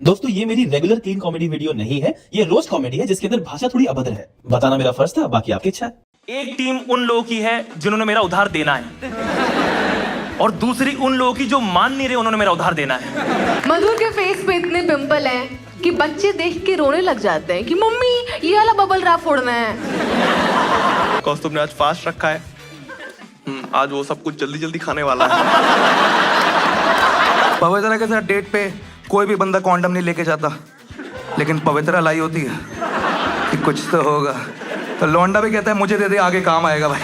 दोस्तों ये मेरी रेगुलर क्लीन कॉमेडी वीडियो नहीं है, ये रोस्ट कॉमेडी है जिसके अंदर भाषा थोड़ी अभद्र है। बताना मेरा फर्ज था, बाकी आपकी इच्छा है। एक टीम उन लोगों की है जिन्होंने मेरा उधार देना है और दूसरी उन लोगों की जो मान नहीं रहे उन्होंने मेरा उधार देना है। मधुर के फेस पे इतने पिंपल हैं कि बच्चे देख के रोने लग जाते हैं कि मम्मी ये वाला बबल रैप फोड़ना है। कौस तुमने आज फास्ट रखा है। आज वो सब कुछ जल्दी जल्दी खाने वाला है। पवित्रा के साथ डेट पे कोई भी बंदा कॉन्डम नहीं लेके जाता, लेकिन पवित्रा लाई होती है कि कुछ तो होगा, तो लौंडा भी कहता है मुझे दे दे, आगे काम आएगा भाई।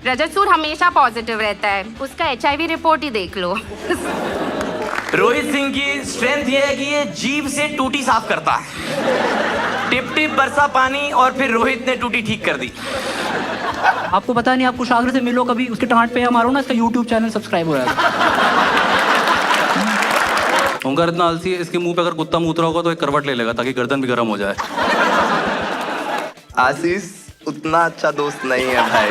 रजत सूद हमेशा पॉजिटिव रहता है, उसका HIV रिपोर्ट ही देख लो। रोहित सिंह की स्ट्रेंथ ये है कि ये जीभ से टूटी साफ करता है। टिप टिप बरसा पानी और फिर रोहित ने टूटी ठीक कर दी। आपको पता नहीं, आप कुशाग्र से मिलो कभी, उसके टाँट पे मारो ना, इसका YouTube चैनल सब्सक्राइब हो जाएगा। ओंकार इतना आलसी है, इसके मुंह पे अगर कुत्ता मूत रहा होगा तो एक करवट ले लेगा ताकि गर्दन भी गर्म हो जाए। आशीष उतना अच्छा दोस्त नहीं है भाई।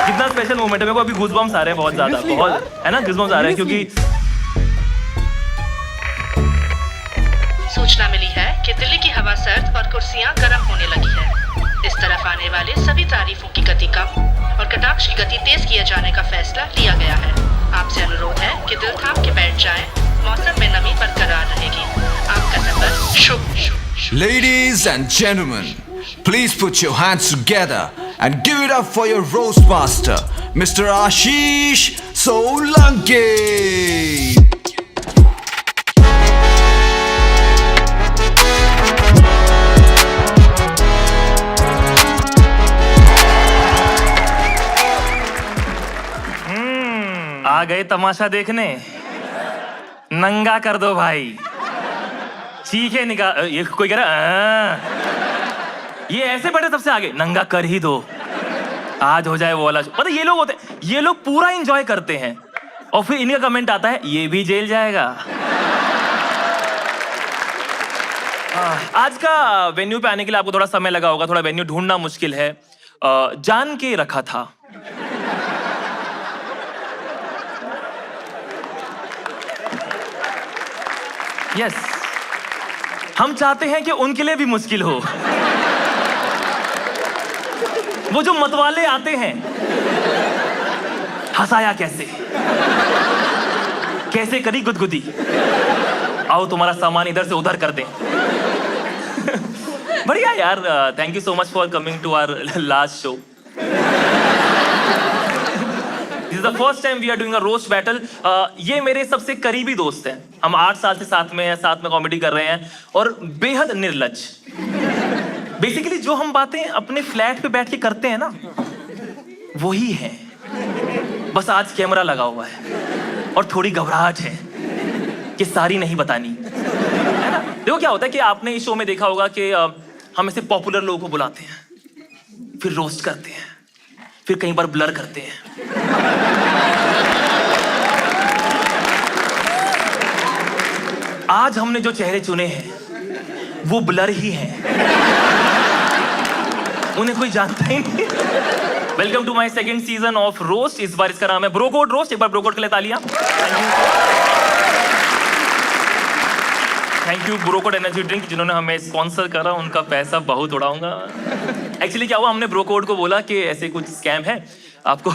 कितना स्पेशल मोमेंट है, मेरे को अभी गूज़बम्स आ रहे हैं बहुत ज्यादा, बहुत है ना, गूज़बम्स आ रहे हैं क्योंकि सूचना मिली है कि दिल्ली की हवा सर्द और कुर्सियां गर्म होने लगी है। इस तरफ आने वाले सभी तारीफों की गति कम और कटाक्ष की गति तेज किए जाने का फैसला लिया गया है। आपसे अनुरोध है कि दिल थाम के बैठ जाएं, मौसम में नमी बरकरार रहेगी। आपका सफर शुभ। Ladies and gentlemen, please put your hands together and give it up for your roast master, Mr. Ashish Solanki. आ गए तमाशा देखने, नंगा कर दो भाई। चीखे निकाल, ये कोई कह रहा ये ऐसे बैठे सबसे आगे, नंगा कर ही दो, आज हो जाए वो वाला। पता ये लोग होते हैं, ये लोग पूरा एंजॉय करते हैं और फिर इनका कमेंट आता है ये भी जेल जाएगा। आज का वेन्यू पे आने के लिए आपको थोड़ा समय लगा होगा, थोड़ा वेन्यू ढूंढना मुश्किल है। जान के रखा था, यस हम चाहते हैं कि उनके लिए भी मुश्किल हो। वो जो मतवाले आते हैं, हंसाया कैसे कैसे करी गुदगुदी, आओ तुम्हारा सामान इधर से उधर कर दें। बढ़िया यार, thank you so much for coming to our last show. This is the first time we are doing a roast battle. ये मेरे सबसे करीबी दोस्त हैं, हम 8 साल से साथ में हैं, साथ में कॉमेडी कर रहे हैं और बेहद निर्लज। बेसिकली जो हम बातें अपने फ्लैट पे बैठ के करते हैं ना, वही है, बस आज कैमरा लगा हुआ है और थोड़ी घबराहट है कि सारी नहीं बतानी, है ना। देखो क्या होता है कि आपने इस शो में देखा होगा कि हम ऐसे पॉपुलर लोगों को बुलाते हैं, फिर रोस्ट करते हैं, फिर कई बार ब्लर करते हैं। आज हमने जो चेहरे चुने हैं वो ब्लर ही हैं, उन्हें कोई जानता ही नहीं। Welcome to my second season of roast. इस बार इसका नाम है ब्रो कोड रोस्ट। एक बार ब्रो कोड के लिए तालियां। Thank you bro code energy drink, जिन्होंने हमें स्पॉन्सर करा, उनका पैसा बहुत उड़ाऊंगा। एक्चुअली क्या हुआ, हमने ब्रो कोड को बोला कि ऐसे कुछ स्कैम है, आपको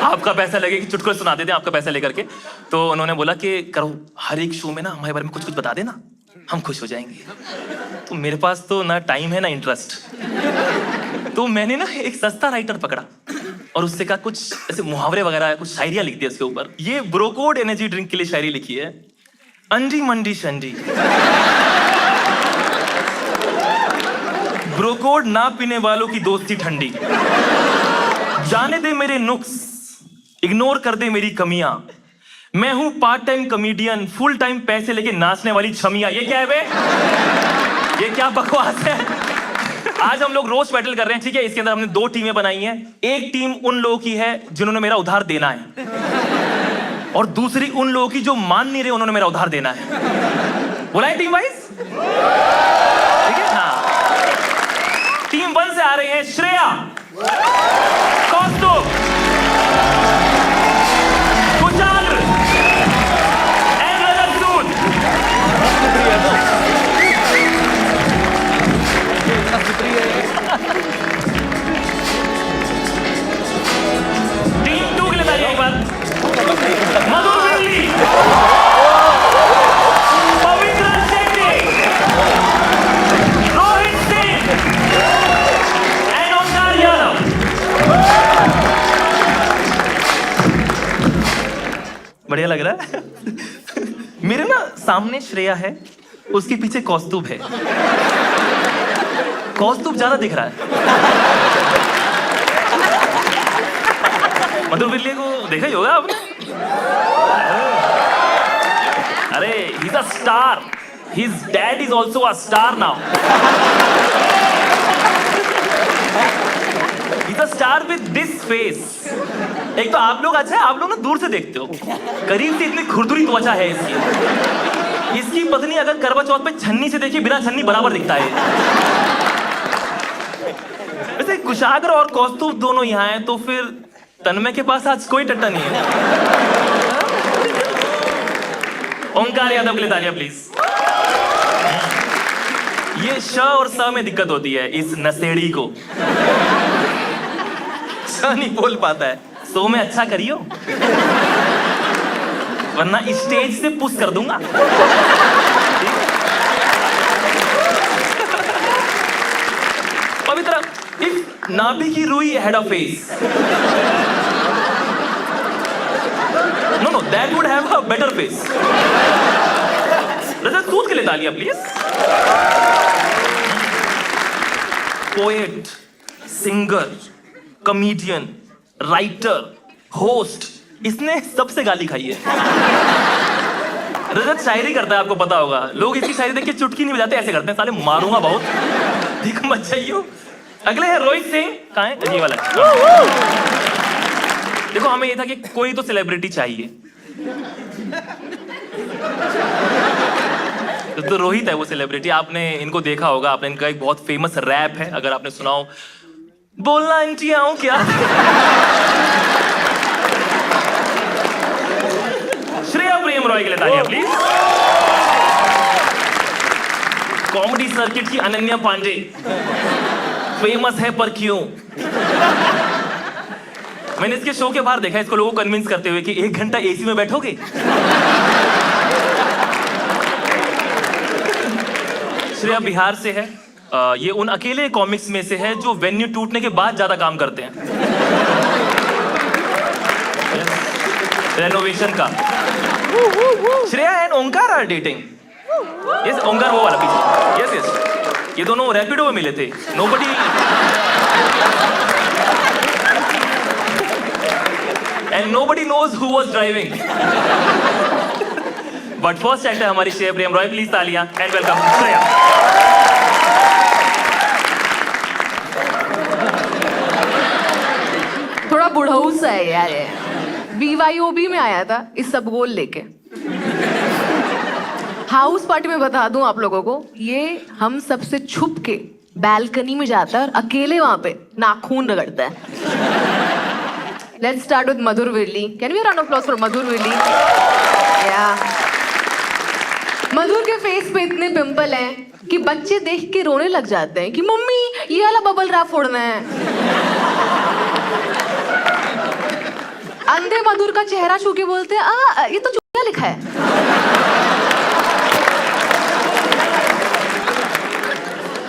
आपका पैसा लगे कि चुटकुले सुना देते हैं आपका पैसा लेकर के। तो उन्होंने बोला कि करो, हर एक शो में ना हमारे बारे में कुछ कुछ बता देना, हम खुश हो जाएंगे। तो मेरे पास तो ना टाइम है ना इंटरेस्ट, तो मैंने ना एक सस्ता राइटर पकड़ा और उससे कहा कुछ ऐसे मुहावरे वगैरह कुछ शायरियां लिख दी उसके ऊपर। ये ब्रो कोड एनर्जी ड्रिंक के लिए शायरी लिखी है। अंडी मंडी शंडी, ब्रो कोड ना पीने वालों की दोस्ती ठंडी, जाने दे मेरे नुक्स, इग्नोर कर दे मेरी कमियां, मैं हूं part time comedian, full time पैसे लेके नाचने वाली छमिया। ये क्या है बे, ये क्या बकवास है। आज हम लोग रोस्ट बैटल कर रहे हैं, ठीक है। इसके अंदर हमने 2 टीमें बनाई हैं। एक टीम उन लोगों की है जिन्होंने मेरा उधार देना है और दूसरी उन लोगों की जो मान नहीं रहे उन्होंने मेरा उधार देना है। बोला है टीम वाइज? ठीक है, हाँ। टीम 1 से आ रही है श्रेया, कौस्तुभ, कुशाग्र एंड रजत सूद। टीम 2 के लिए तालियां एक बार। मधुर वेली, पवित्र शेट्टी, रोहित सिंह एंड ओंकार यादव। बढ़िया लग रहा है। मेरे ना सामने श्रेया है, उसके पीछे कौस्तुभ है। कौस्तुभ ज्यादा दिख रहा है। मधुर बिल्ली को देखा ही होगा आपने। अरे he's a star. His dad is also a star now. He's a star with this face. एक तो आप लोग अच्छा है, आप लोग ना दूर से देखते हो, करीब से इतनी खुरदुरी त्वचा है इसकी। इसकी पत्नी अगर करवा चौथ पे छन्नी से देखी, बिना छन्नी बराबर दिखता है। वैसे कुशाग्र और कौस्तुभ दोनों यहाँ हैं, तो फिर तन्मय के पास आज कोई टट्टा नहीं है। ओंकार यादव के लिए तालियां प्लीज। ये श और स में दिक्कत होती है इस नशेड़ी को। स नहीं बोल पाता है। सो में अच्छा करियो, वरना स्टेज से पुश कर दूंगा। पवित्र, इफ नाभि की रुई had a face, no, that would have a better face. रजत सूद के लिए तालियां please. Poet, singer, comedian, writer, host, इसने सबसे गाली खाई है। रजत शायरी करता है, आपको पता होगा। लोग इसकी शायरी देख के चुटकी नहीं बजाते, ऐसे करते हैं, साले मारूंगा बहुत, ठीक मत जाइयो। अगले है रोहित सिंह। कहाँ है ये वाला? देखो, हमें ये था कि कोई तो सेलिब्रिटी चाहिए, तो रोहित है वो सेलिब्रिटी। आपने इनको देखा होगा, आपने इनका एक बहुत फेमस रैप है, अगर आपने सुना हो, बोलना आंटी आऊं क्या। श्रेया प्रेम रॉय के लिए तालियां प्लीज। कॉमेडी सर्किट की अनन्या पांडे, फेमस है पर क्यों। मैंने इसके शो के बाहर देखा इसको लोगों को कन्विंस करते हुए कि 1 घंटा एसी में बैठोगे। श्रेया बिहार से है। ये उन अकेले कॉमिक्स में से है जो वेन्यू टूटने के बाद ज्यादा काम करते हैं, रेनोवेशन का। Shreya and Omkar are dating. Yes, Omkar वो वाला पीछे। यस यस, ये दोनों रैपिडो में मिले थे। Nobody and nobody knows who was driving. But first actor हमारी श्रेया प्रेम रॉय, प्लीज तालियां and welcome श्रेया। थोड़ा बुढ़ऊ सा है यार ये। BYOB में आया था इस सब गोल लेके। हाउस पार्टी में बता दूं आप लोगों को, ये हम सबसे छुप के बैल्कनी में जाता है और अकेले वहां पे नाखून रगड़ता है। Let's start with Madhur Virli. Can we have a round of applause for Madhur Virli? Yeah. मधुर के फेस पे इतने पिंपल हैं कि बच्चे देख के रोने लग जाते हैं कि मम्मी ये वाला बबल रैप फोड़ना है। अंधे मधुर का चेहरा छू के बोलते हैं ये तो चूतिया लिखा है।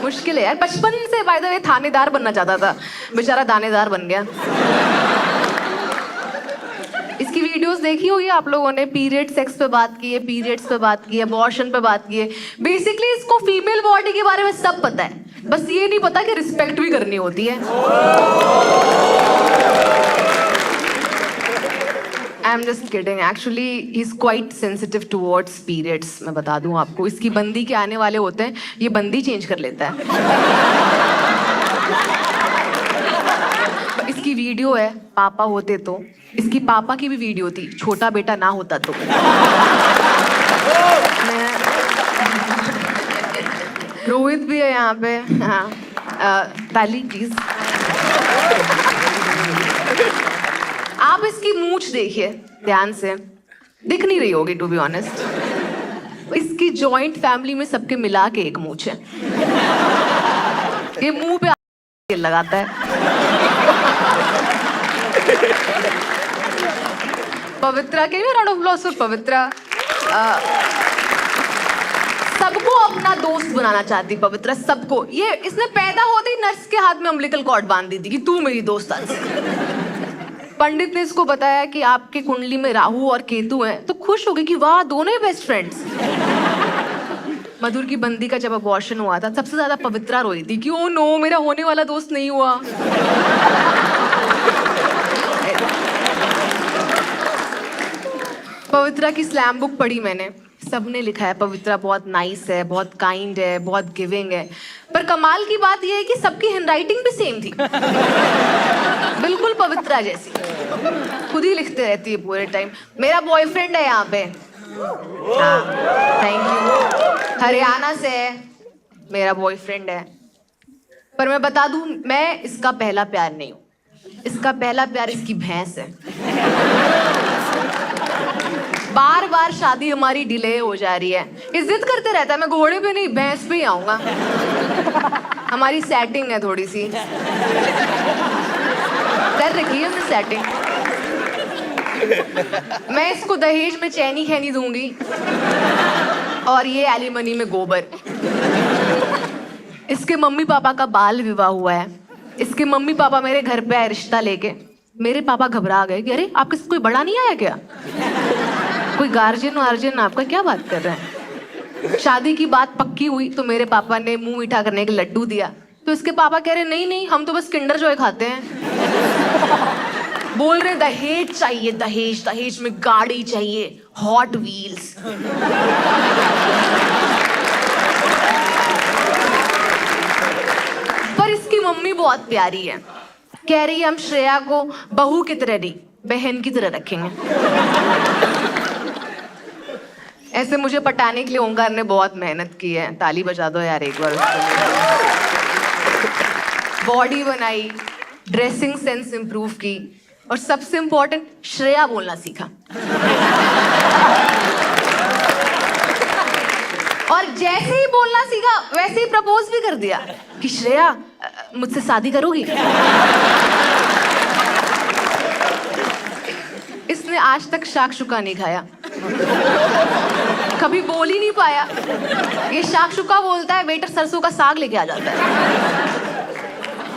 मुश्किल है यार। बचपन से बाय द वे थानेदार बनना चाहता था, बेचारा दानेदार बन गया। इसकी वीडियोस देखी होगी आप लोगों ने। पीरियड सेक्स पे बात की है, पीरियड्स पे बात की है, अबॉर्शन पे बात की है। बेसिकली इसको फीमेल बॉडी के बारे में सब पता है, बस ये नहीं पता कि रिस्पेक्ट भी करनी होती है। आई am just kidding, actually he is quite sensitive towards periods. मैं बता दूं आपको, इसकी बंदी के आने वाले होते हैं, ये बंदी चेंज कर लेता है। इसकी वीडियो है पापा होते तो, इसकी पापा की भी वीडियो थी छोटा बेटा ना होता तो। रोहित भी है यहाँ पे। हाँ ताली प्लीज। आप इसकी मूंछ देखिए ध्यान से, दिख नहीं रही होगी टू बी ऑनेस्ट। इसकी जॉइंट फैमिली में सबके मिला के एक मूंछ है। ये मुंह पे तेल लगाता है। पवित्रा के लिए राउंड ऑफ अप्लॉज फॉर पवित्रा। सबको अपना दोस्त बनाना चाहती पवित्रा, सबको। ये इसने पैदा होते ही नर्स के हाथ में अम्बिलिकल कॉर्ड बांध दी थी कि तू मेरी दोस्त आज से। पंडित ने इसको बताया कि आपके कुंडली में राहु और केतु हैं, तो खुश हो गई कि वाह दोनों ही बेस्ट फ्रेंड्स। मधुर की बंदी का जब अबॉर्शन हुआ था, सबसे ज्यादा पवित्रा रोई थी कि ओ नो मेरा होने वाला दोस्त नहीं हुआ। पवित्रा की स्लैम बुक पढ़ी मैंने, सबने लिखा है पवित्रा बहुत नाइस है, बहुत काइंड है, बहुत गिविंग है। पर कमाल की बात यह है कि सबकी हैंडराइटिंग भी सेम थी, बिल्कुल पवित्रा जैसी। खुद ही लिखते रहती है पूरे टाइम। मेरा बॉयफ्रेंड है यहाँ पे। हाँ थैंक यू। हरियाणा से है, मेरा बॉयफ्रेंड है। पर मैं बता दूं, मैं इसका पहला प्यार नहीं हूँ। इसका पहला प्यार इसकी भैंस है। बार बार शादी हमारी डिले हो जा रही है। ये जिद करते रहता है मैं घोड़े पे नहीं भैंस पे ही आऊंगा। हमारी सेटिंग है थोड़ी सी, कर रखी है हमने सेटिंग। मैं इसको दहेज में चैनी खैनी दूंगी और ये एलिमनी में गोबर। इसके मम्मी पापा का बाल विवाह हुआ है। इसके मम्मी पापा मेरे घर पे आए रिश्ता लेके। मेरे पापा घबरा गए कि अरे आपके कोई बड़ा नहीं आया क्या, कोई गार्जियन वार्जियन आपका, क्या बात कर रहे हैं। शादी की बात पक्की हुई तो मेरे पापा ने मुंह मीठा करने के लड्डू दिया। तो इसके पापा कह रहे नहीं नहीं हम तो बस किंडर जॉय खाते हैं। बोल रहे दहेज चाहिए, दहेज, दहेज में गाड़ी चाहिए, हॉट व्हील्स। पर इसकी मम्मी बहुत प्यारी है, कह रही है हम श्रेया को बहू की तरह नहीं बहन की तरह रखेंगे। ऐसे मुझे पटाने के लिए ओंकार ने बहुत मेहनत की है। ताली बजा दो यार एक बार। बॉडी बनाई, ड्रेसिंग सेंस इंप्रूव की और सबसे इंपॉर्टेंट श्रेया बोलना सीखा। और जैसे ही बोलना सीखा वैसे ही प्रपोज भी कर दिया कि श्रेया मुझसे शादी करोगी। इसने आज तक शाकशुका नहीं खाया, कभी बोल ही नहीं पाया। ये शाकशुका बोलता है, वेटर सरसों का साग लेके आ जाता है।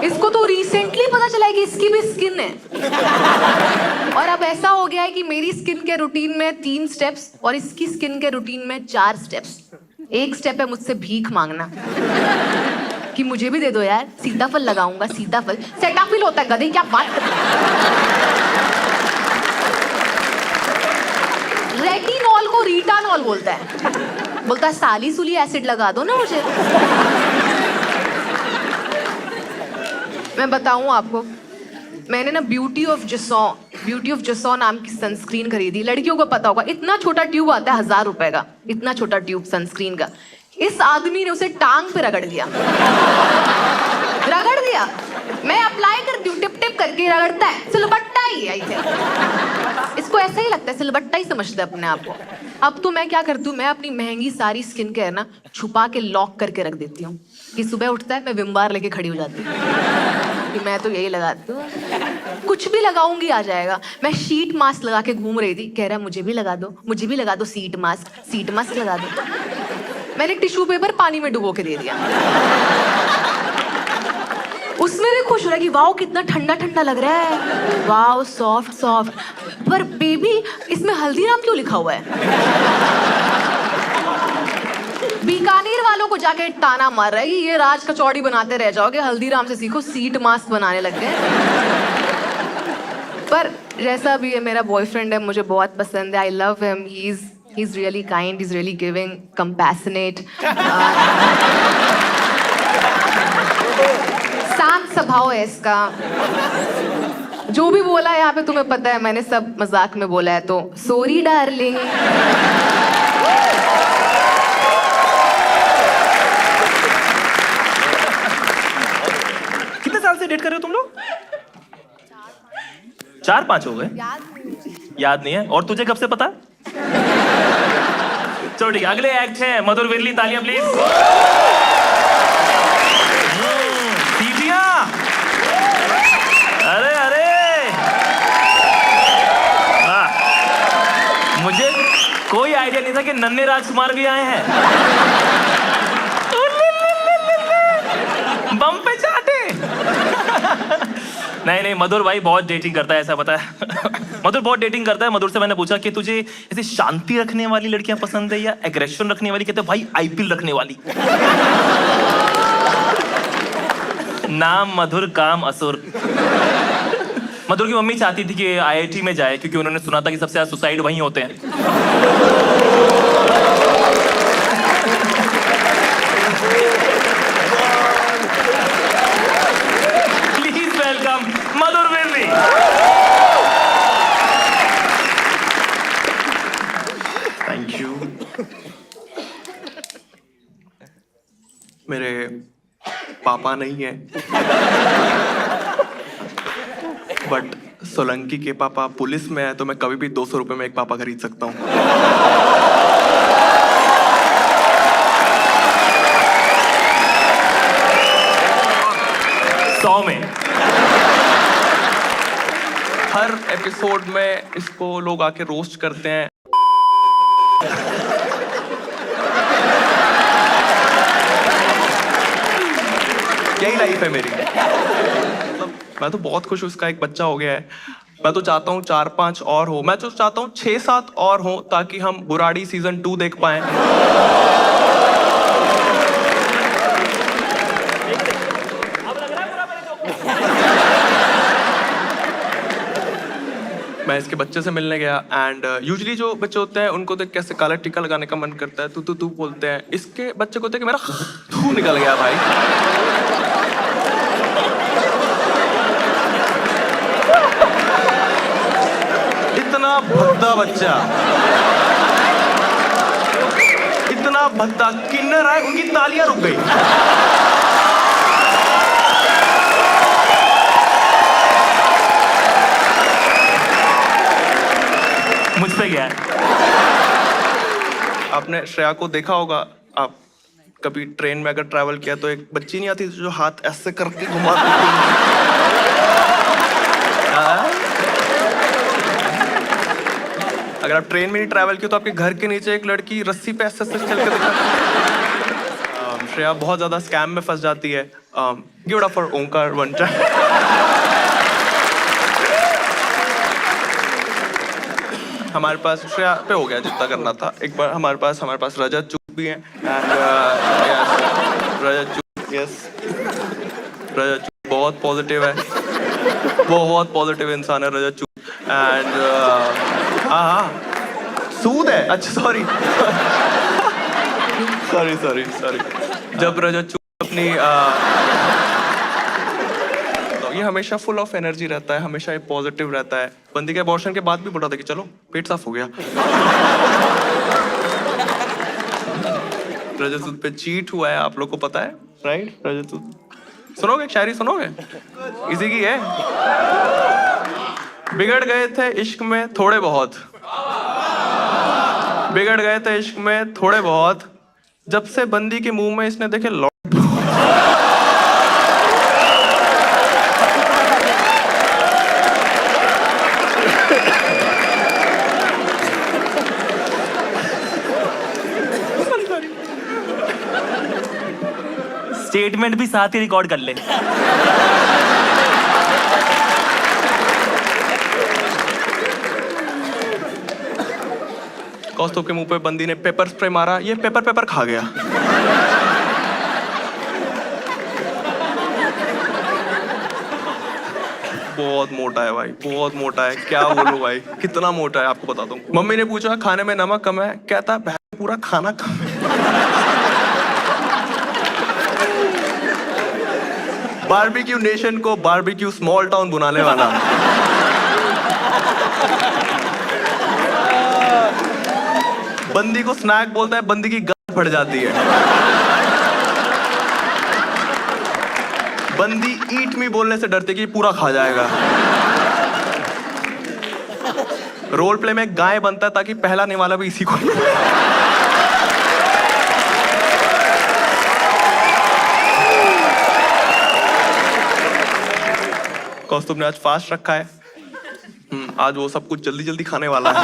इसको तो रिसेंटली पता चला है कि इसकी भी स्किन है। और अब ऐसा हो गया है कि मेरी स्किन के रूटीन में 3 स्टेप्स और इसकी स्किन के रूटीन में 4 स्टेप्स। एक स्टेप है मुझसे भीख मांगना कि मुझे भी दे दो यार, सीताफल लगाऊंगा, सीताफल। सेटाफिल होता है गधे, क्या बात कर। रेटिनॉल को रीटानॉल बोलता है, बोलता है साली सुली एसिड लगा दो ना मुझे। मैं बताऊं आपको, मैंने ना ब्यूटी ऑफ जसॉ नाम की सनस्क्रीन खरीदी। लड़कियों को पता होगा, इतना छोटा ट्यूब आता है 1000 रुपए का, इतना छोटा ट्यूब सनस्क्रीन का। इस आदमी ने उसे टांग पे रगड़ दिया। रगड़ दिया। मैं अप्लाई करती हूँ, टिप टिप करके रगड़ता है, सिलबट्टा ही है इसे। इसको ऐसा ही लगता है, सिलबट्टा ही समझता है अपने आप को। अब तो मैं क्या करती हूँ, मैं अपनी महंगी सारी स्किन केयर ना छुपा के लॉक करके रख देती हूँ कि सुबह उठता है मैं विम बार लेके खड़ी हो जाती हूँ कि मैं तो यही लगाती हूँ, कुछ भी लगाऊंगी आ जाएगा। मैं शीट मास्क लगा के घूम रही थी, कह रहा मुझे भी लगा दो, मुझे भी लगा दो सीट मास्क लगा दो। मैंने टिश्यू पेपर पानी में डुबो के दे दिया। उसमें भी खुश हो रहा है कि वाओ कितना ठंडा ठंडा लग रहा है, वाओ सॉफ्ट सॉफ्ट। पर बेबी इसमें हल्दीराम क्यों लिखा हुआ है? बीकानेर वालों को जाके ताना मार रहा है कि ये राज कचौड़ी बनाते रह जाओगे, हल्दीराम से सीखो, सीट मास्क बनाने लग गए। पर जैसा भी है मेरा बॉयफ्रेंड है, मुझे बहुत पसंद है। I love him, he is really kind, he is really giving, compassionate, शांत स्वभाव है इसका। जो भी बोला है यहाँ पे तुम्हें पता है, मैंने सब मजाक में बोला है, तो सॉरी डार्लिंग। 4-5 हो गए, याद नहीं है। और तुझे कब से पता? चलो ठीक है, अगले एक्ट है मधुर विरली, तालियां प्लीज। सीटियां, अरे अरे मुझे कोई आइडिया नहीं था कि नन्हे राजकुमार भी आए हैं। बम पे चाटे। नहीं नहीं, मधुर भाई बहुत डेटिंग करता है, ऐसा पता है। मधुर बहुत डेटिंग करता है। मधुर से मैंने पूछा कि तुझे ऐसे शांति रखने वाली लड़कियां पसंद है या एग्रेशन रखने वाली? कहते भाई आईपीएल रखने वाली। नाम मधुर, काम असुर। मधुर की मम्मी चाहती थी कि आईआईटी में जाए, क्योंकि उन्होंने सुना था कि सबसे ज्यादा सुसाइड वहीं होते हैं। Please welcome Madhur Virli. Thank you. मेरे पापा नहीं है, बट सोलंकी के पापा पुलिस में है, तो मैं कभी भी 200 रुपए में एक पापा खरीद सकता हूँ। हर एपिसोड में इसको लोग आके रोस्ट करते हैं। यही लाइफ है मेरी। मतलब मैं तो बहुत खुश हूँ, उसका एक बच्चा हो गया है। मैं तो चाहता हूँ 4-5 और हो, मैं तो चाहता हूँ 6-7 और हो, ताकि हम बुराड़ी सीजन 2 देख पाए। मैं इसके बच्चे से मिलने गया एंड यूजुअली जो बच्चे होते हैं उनको देख कैसे काला टीका लगाने का मन करता है, तू बोलते हैं। इसके बच्चे को देख के मेरा थू निकल गया भाई। इतना भद्दा बच्चा, इतना भद्दा। किन्नर आए, उनकी तालियां रुक गई। मुझ पे गया है। आपने श्रेया को देखा होगा, आप कभी ट्रेन में अगर ट्रैवल किया तो एक बच्ची नहीं आती जो हाथ ऐसे करके घुमाती थी। अगर आप ट्रेन में नहीं ट्रैवल किया तो आपके घर के नीचे एक लड़की रस्सी पे ऐसे चल के दिखा। श्रेया बहुत ज्यादा स्कैम में फंस जाती है। Give it up for Omkar one time. हमारे पास श्रेया पे हो गया जितना करना था। एक बार हमारे पास रजत चूक भी है एंड रजत चूक, यस, रजत चूक बहुत पॉजिटिव है, बहुत पॉजिटिव इंसान है रजत चूक। एंड हाँ, सूद है, अच्छा सॉरी सॉरी। जब रजत चूक अपनी ये हमेशा फुल ऑफ एनर्जी रहता है, हमेशा पॉजिटिव रहता है। बंदी के अबॉर्शन के बाद भी बोला था कि चलो पेट साफ हो गया। रजत पे चीट हुआ है, आप लोग को पता है, राइट? रजत सुनोगे, शायरी सुनोगे? इसी की है। बिगड़ गए थे इश्क में थोड़े बहुत, बिगड़ गए थे इश्क में थोड़े बहुत, जब से बंदी के मुंह में इसने देखे लौट। स्टेटमेंट भी साथ ही रिकॉर्ड कर ले। कौस्तुभ के मुंह पे बंदी ने पेपर स्प्रे मारा, ये पेपर खा गया। बहुत मोटा है भाई, बहुत मोटा है। क्या बोलूं भाई, कितना मोटा है आपको बता दूं। मम्मी ने पूछा खाने में नमक कम है, कहता है पूरा खाना कम है। बारबेक्यू नेशन को बारबेक्यू स्मॉल टाउन बुलाने वाला। बंदी को स्नैक बोलता है, बंदी की गांठ फट जाती है। बंदी ईट मी बोलने से डरती कि पूरा खा जाएगा। रोल प्ले में गाय बनता है ताकि पहला निवाला भी इसी को कौस्तुभ ने आज फास्ट रखा है। आज वो सब कुछ जल्दी जल्दी खाने वाला है।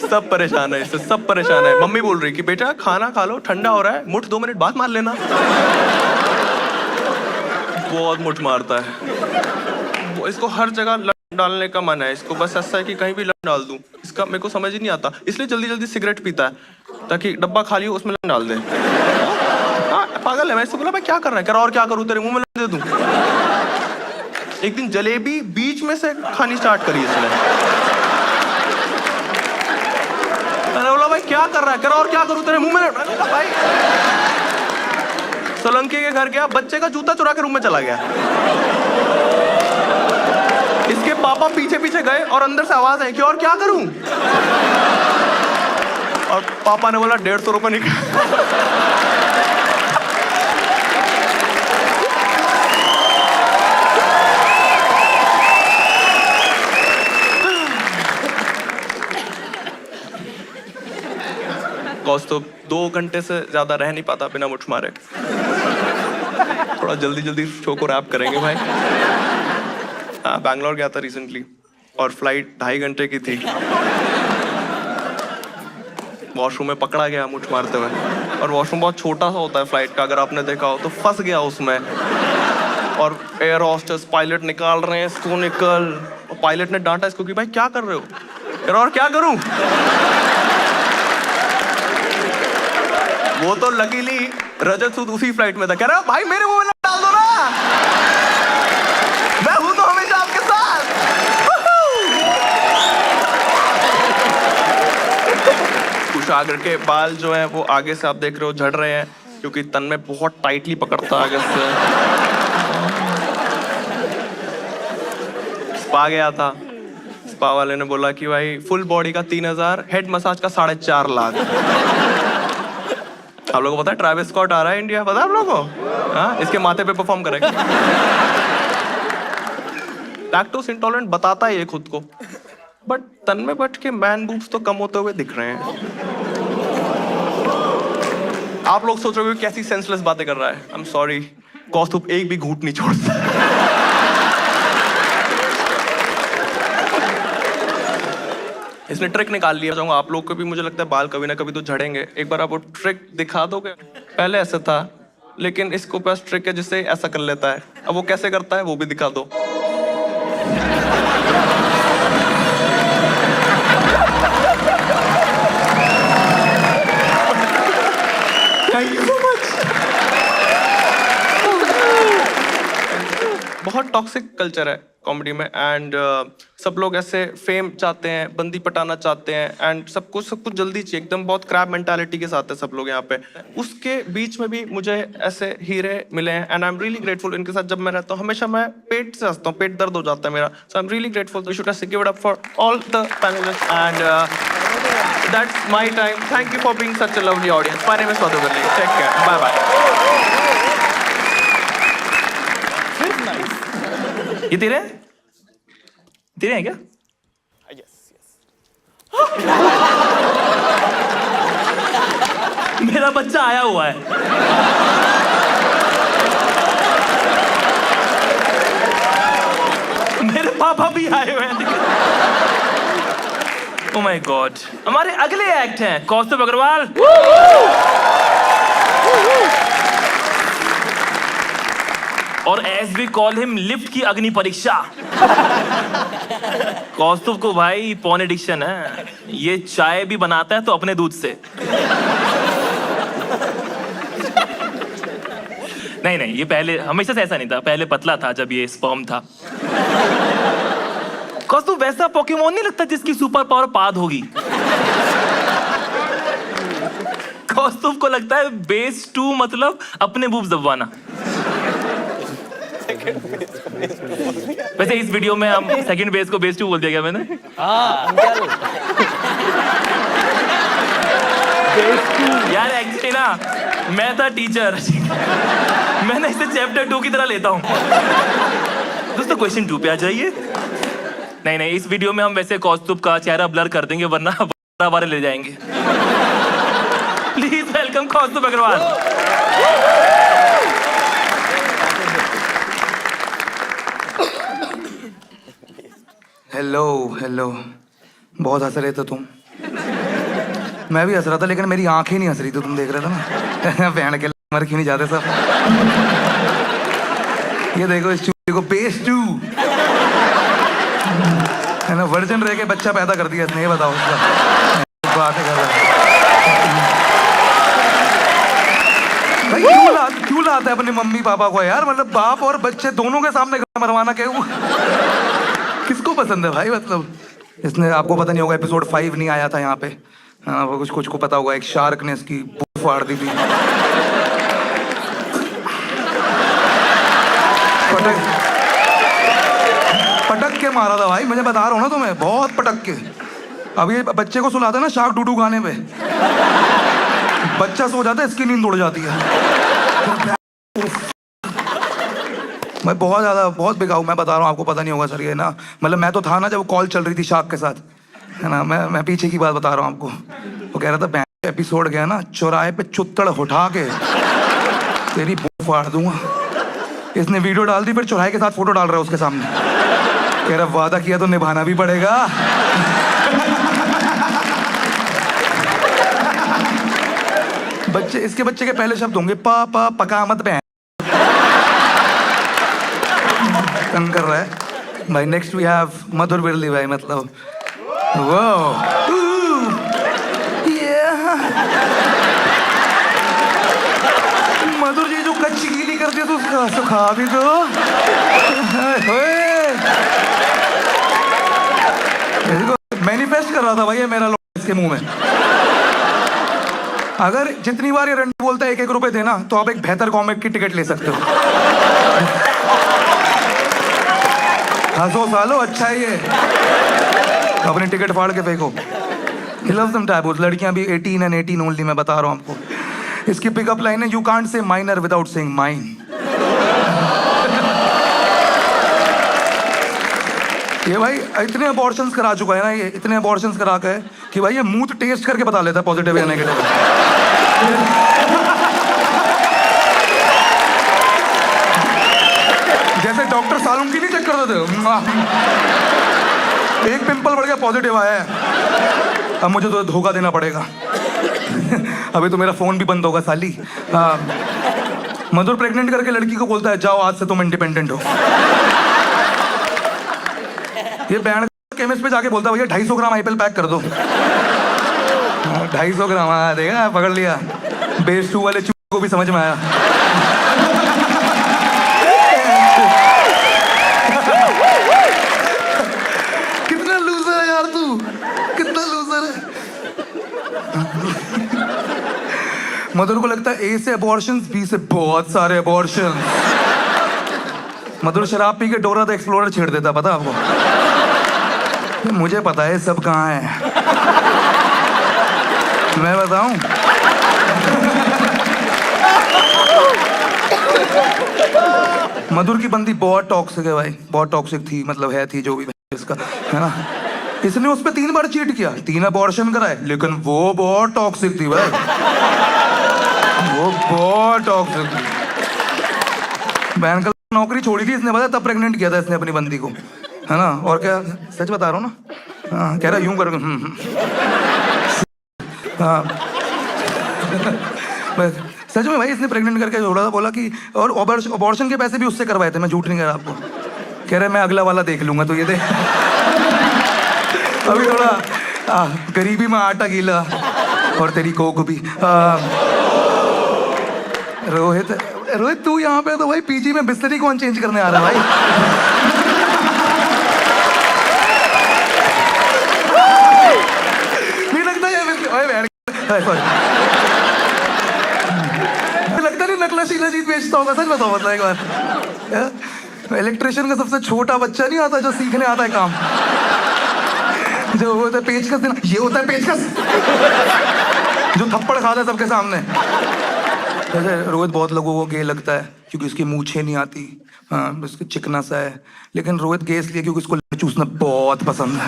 सब परेशान है इससे, सब परेशान है। मम्मी बोल रही कि बेटा खाना खा लो, ठंडा हो रहा है, मुठ 2 मिनट बाद मार लेना। बहुत मुठ मारता है वो, इसको हर जगह लड़ डालने का मन है। इसको बस ऐसा है कि कहीं भी लड़ डाल दूं। इसका मेरे को समझ ही नहीं आता, इसलिए जल्दी जल्दी सिगरेट पीता है ताकि डब्बा खाली हो उसमें लड़ डाल दे। हाँ पागल है। मैं इससे बोला भाई क्या कर रहा है, कह रहा और क्या करूं, तेरे मुंह में लड़ दे दूं। एक दिन जलेबी बीच में से खानी स्टार्ट करी इसने। मैंने बोला भाई क्या कर रहा है, कह रहा और क्या करूं, तेरे मुंह में लड़। मैंने बोला भाई सोलंकी के घर गया, बच्चे का जूता चुरा के रूम में चला गया। इसके पापा पीछे पीछे गए और अंदर से आवाज आई कि और क्या करूं। और पापा ने बोला 150 रुपए निकाल। कौस्तुभ 2 घंटे से ज्यादा रह नहीं पाता बिना मुठ मारे। थोड़ा जल्दी जल्दी शो को रैप करेंगे भाई। हाँ बैंगलोर गया था रिसेंटली और फ्लाइट 2.5 घंटे की थी। वॉशरूम में पकड़ा गया मुठ मारते हुए, और वॉशरूम बहुत छोटा सा होता है फ्लाइट का, अगर आपने देखा हो तो फंस गया उसमें। और एयर होस्टेस पायलट निकाल रहे हैं इसको, निकल। और पायलट ने डांटा इसको कि भाई क्या कर रहे हो, कह रहा और क्या करूं। वो तो लकीली रजत सूद उसी फ्लाइट में था, कह रहा भाई मेरे मुंह में डाल दो ना, मैं हूं तो हमेशा आपके साथ। कुशाग्र के बाल जो हैं वो आगे से आप देख रहे हो झड़ रहे हैं, क्योंकि तन में बहुत टाइटली पकड़ता है आगे से। स्पा गया था, स्पा वाले ने बोला कि भाई फुल बॉडी का 3000, हेड मसाज का 4.5 लाख। आप लोगों को पता है ट्रैविस स्कॉट आ रहा है इंडिया, पता है आप लोगों को? हाँ इसके माथे पे परफॉर्म करेगा। लैक्टोज इंटॉलरेंट बताता है ये खुद को, बट तन में बट के मैन बूब्स तो कम होते हुए दिख रहे हैं। आप लोग सोच रहे हो कैसी सेंसलेस बातें कर रहा है। आई एम सॉरी, कौस्तुभ एक भी घूंट नहीं छोड़ता। इसने ट्रिक निकाल लिया। चाहूंगा आप लोग को भी, मुझे लगता है बाल कभी ना कभी तो झड़ेंगे। एक बार आप वो ट्रिक दिखा दोगे। पहले ऐसे था, लेकिन इसको पास ट्रिक है जिससे ऐसा कर लेता है। अब वो कैसे करता है वो भी दिखा दो। Thank you so much. बहुत टॉक्सिक कल्चर है कॉमेडी में, एंड सब लोग ऐसे फेम चाहते हैं, बंदी पटाना चाहते हैं, एंड सब कुछ जल्दी चाहिए, एकदम बहुत क्रैब मेंटालिटी के साथ है सब लोग यहाँ पे। उसके बीच में भी मुझे ऐसे हीरे मिले हैं, and I am really grateful. इनके साथ जब मैं रहता हूँ हमेशा मैं पेट से हंसता हूँ, पेट दर्द हो जाता है मेरा। So I am really grateful. We should give it up for all the panelists, and that's my time. Thank you for being such a lovely audience. My name is Madhu Virli. Take care, bye bye. ये तेरे हैं क्या? मेरा बच्चा आया हुआ है। मेरे पापा भी आए हुए हैं। Oh my god. हमारे अगले एक्ट हैं कौस्तुभ अग्रवाल। और as we call him, lift की अग्नि परीक्षा। कौस्तुभ को भाई पॉन एडिक्शन है। ये चाय भी बनाता है तो अपने दूध से। नहीं, ये पहले हमेशा से ऐसा नहीं था। पहले पतला था जब ये स्पर्म था। कौस्तुभ वैसा पोकेमोन नहीं लगता जिसकी सुपर पावर पाद होगी। कौस्तुभ को लगता है बेस 2 मतलब अपने बूब्स दबवाना। वैसे इस वीडियो में हम सेकंड बेस को बेस 2 बोल दिया क्या मैंने? यार एक्चुअली ना मैं था टीचर। मैंने इसे चैप्टर 2 की तरह लेता हूँ। दोस्तों क्वेश्चन 2 पे आ जाइए। नहीं, इस वीडियो में हम वैसे कौस्तुभ का चेहरा ब्लर कर देंगे, वरना बारे ले जाएंगे। Please welcome Kaustubh Agarwal. Hello hello, बहुत हंस रहे थे तुम। मैं भी हंस रहा था, लेकिन मेरी आंखें नहीं हंस रही थी, तुम देख रहे थे ना। बहन के मर क्यों नहीं जाते सब। ये देखो इस चूहे को पेश टू है ना, वर्जन रह के बच्चा पैदा कर दिया इसने, ये बताओ उसका बातें कर रहा है भाई। क्यों लाता है अपने मम्मी पापा को यार, मतलब बाप और बच्चे दोनों के सामने मरवाना क्यों, किसको पसंद है भाई। मतलब इसने, आपको पता नहीं होगा, एपिसोड 5 नहीं आया था यहाँ पे, हाँ, वो कुछ को पता होगा, एक शार्क ने इसकी पूंछ फाड़ दी थी। पटक के मारा था भाई, मुझे बता रहा हूँ ना तुम्हें, बहुत पटक के। अब ये बच्चे को सुलाते हैं ना शार्क डूडू खाने पे, बच्चा सो जाता है, इसकी नींद उड़ जाती है। मैं बहुत बिगाऊ, मैं बता रहा हूँ, आपको पता नहीं होगा सर ये ना, मतलब मैं तो था ना जब कॉल चल रही थी शार्क के साथ, है ना। मैं पीछे की बात बता रहा हूँ आपको। वो कह रहा था एपिसोड गया ना, चौराहे पे चुत्तड़ उठा के तेरी फाड़ दूंगा। इसने वीडियो डाल दी, फिर चौराहे के साथ फोटो डाल रहा है उसके सामने, कह रहा वादा किया तो निभाना भी पड़ेगा। इसके बच्चे के पहले शब्द होंगे पापा पका मत बहन। तंग कर रहा है भाई। नेक्स्ट वी हैव मधुर बिरली भाई, मतलब वो मधुर जी जो कच्ची गीली करती है तो उसका सुखा भी दो। मैनिफेस्ट कर रहा था भाई ये मेरा लोग इसके मुंह में। अगर जितनी बार ये रंडी बोलता है 1-1 रुपए देना, तो आप एक बेहतर कॉमिक की टिकट ले सकते हो। हंसो सालो, अच्छा है ये। अपनी टिकट फाड़ के फेंको। He loves them taboos। लड़कियां भी 18 and 18 ओनली, मैं बता रहा हूँ आपको। इसकी पिकअप लाइन है, you can't say minor without saying mine. ये भाई इतने अबॉर्शंस करा चुका है ना, ये इतने अबॉर्शंस करा के कि भाई ये मुंह टेस्ट करके बता लेता है पॉजिटिव या नेगेटिव। जैसे डॉक्टर सालूम की नहीं चेक कर देते, एक पिंपल बढ़ गया पॉजिटिव आया है, अब मुझे तो धोखा देना पड़ेगा। अभी तो मेरा फोन भी बंद होगा साली। मधुर प्रेग्नेंट करके लड़की को बोलता है जाओ आज से तुम इंडिपेंडेंट हो। ये बैंड केमिस्ट पे जाके बोलता है भैया 250 ग्राम आईपीएल पैक कर दो। 250 ग्राम, देखा पकड़ लिया। बेस 2 वाले चूहे को भी समझ में आया। कितना लूजर है यार तू, कितना लूजर है। मधुर को लगता है A से अबॉर्शंस, B से बहुत सारे अबॉर्शंस। मधुर शराब पी के डोरा द एक्सप्लोरर छेड़ देता, पता आपको। मुझे पता है सब कहाँ है, मैं बताऊं। मधुर की बंदी बहुत टॉक्सिक है भाई, बहुत टॉक्सिक थी, मतलब है थी जो भी इसका, है ना। इसने उस पर 3 बार चीट किया, 3 अबॉर्शन कराए, लेकिन वो बहुत टॉक्सिक थी भाई, वो बहुत टॉक्सिक थी। बहन का नौकरी छोड़ी थी इसने, पता तब प्रेग्नेंट किया था इसने अपनी बंदी को, है ना। और क्या, सच बता रहा हूँ ना। हाँ, कह रहा यूं कर। हाँ सच में भाई, इसने प्रेग्नेंट करके छोड़ा था, बोला कि और अबॉर्शन के पैसे भी उससे करवाए थे, मैं झूठ नहीं कह रहा आपको। कह रहे मैं अगला वाला देख लूंगा, तो ये दे। अभी थोड़ा गरीबी में आटा गीला और तेरी कोक भी। रोहित तू यहाँ पे तो भाई पीजी में बिस्तरी कौन चेंज करने आ रहा है भाई। लगता नहीं नकलाशीला चीज बेचता होगा, सच बताओ। मतलब एक बार इलेक्ट्रिशियन का सबसे छोटा बच्चा नहीं आता जो सीखने आता है काम, जो होता है पेचकस देना, ये होता है पेचकस जो थप्पड़ खाता है सबके सामने। जैसे रोहित बहुत लोगों को गे लगता है क्योंकि उसकी मूछें नहीं आती, हाँ उसकी चिकना सा है, लेकिन रोहित गे इसलिए क्योंकि उसको चूसना बहुत पसंद है।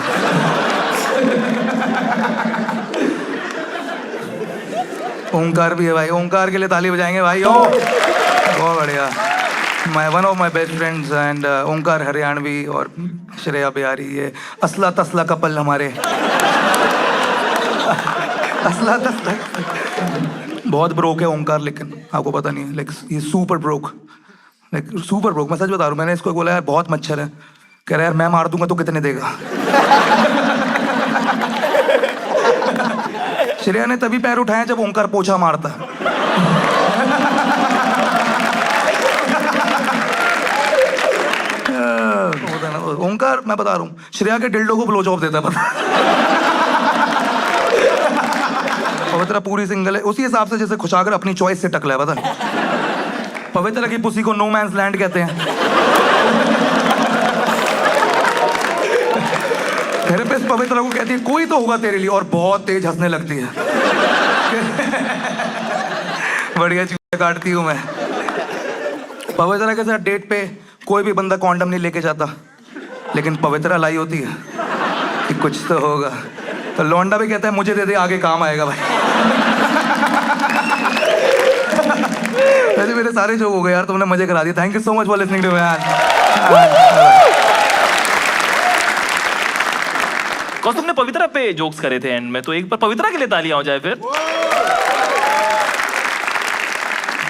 ओंकार भी है भाई, ओंकार के लिए ताली बजाएंगे भाई। ओ बहुत बढ़िया। One of my best friends and Omkar Haryanvi और श्रेया बिहारी, ये असला तसला कपल हमारे। असला तसला बहुत ब्रोक है ओंकार, लेकिन आपको पता नहीं है, लाइक ये super broke, like super broke. मैं सच बता रहा हूँ, मैंने इसको बोला यार बहुत मच्छर है, कह रहा यार मैं मार दूंगा तो कितने देगा। श्रेया ने तभी पैर उठाए जब ओंकार पोछा मारता। ओंकार मैं बता रहा हूँ श्रेया के डिल्डो को ब्लो जॉब देता है, पता। पवित्रा पूरी सिंगल है उसी हिसाब से जैसे खुशागर अपनी चॉइस से टकला है, पता। पवित्रा की पुसी को नो मैंस लैंड कहते हैं। थेरेपिस्ट पवित्रा को कहती है कोई तो होगा तेरे लिए, और बहुत तेज हंसने लगती है। बढ़िया चीज़ें काटती हूँ मैं। पवित्रा के साथ डेट पे कोई भी बंदा कॉन्डम नहीं लेके जाता, लेकिन पवित्रा लाई होती है कि कुछ तो होगा, तो लौंडा भी कहता है मुझे दे दे आगे काम आएगा भाई। वैसे मेरे सारे जोक हो गए यार, तुमने मजे करा दिए। Thank you so much for listening to me यार। कौस्तुभ ने पवित्रा पे जोक्स करे थे एंड में, तो एक बार पवित्रा के लिए तालियां हो जाए फिर।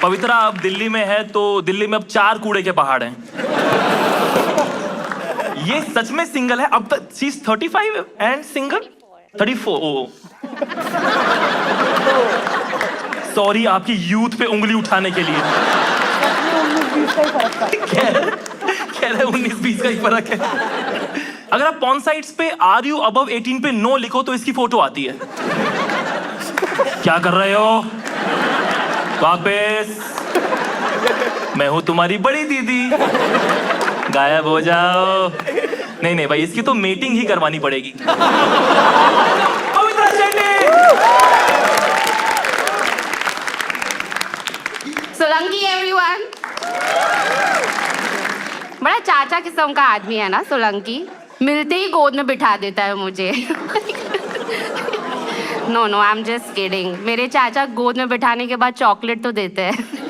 पवित्रा अब दिल्ली में है, तो दिल्ली में अब 4 कूड़े के पहाड़ हैं। ये सच में सिंगल है अब तक। She is 35 and single 34। Oh sorry आपकी यूथ पे उंगली उठाने के लिए। कह रहे 19-20 का ही फर्क है। अगर आप पॉर्न साइट्स पे आर यू अबव 18 पे नो लिखो तो इसकी फोटो आती है। क्या कर रहे हो? वापस। मैं हूं तुम्हारी बड़ी दीदी, गायब हो जाओ। नहीं नहीं भाई, इसकी तो मीटिंग ही करवानी पड़ेगी। पवित्रा शेट्टी। सोलंकी एवरीवन। बड़ा चाचा किस्म का आदमी है ना सोलंकी, मिलते ही गोद में बिठा देता है मुझे। No no I am just kidding. मेरे चाचा गोद में बिठाने के बाद चॉकलेट तो देते हैं।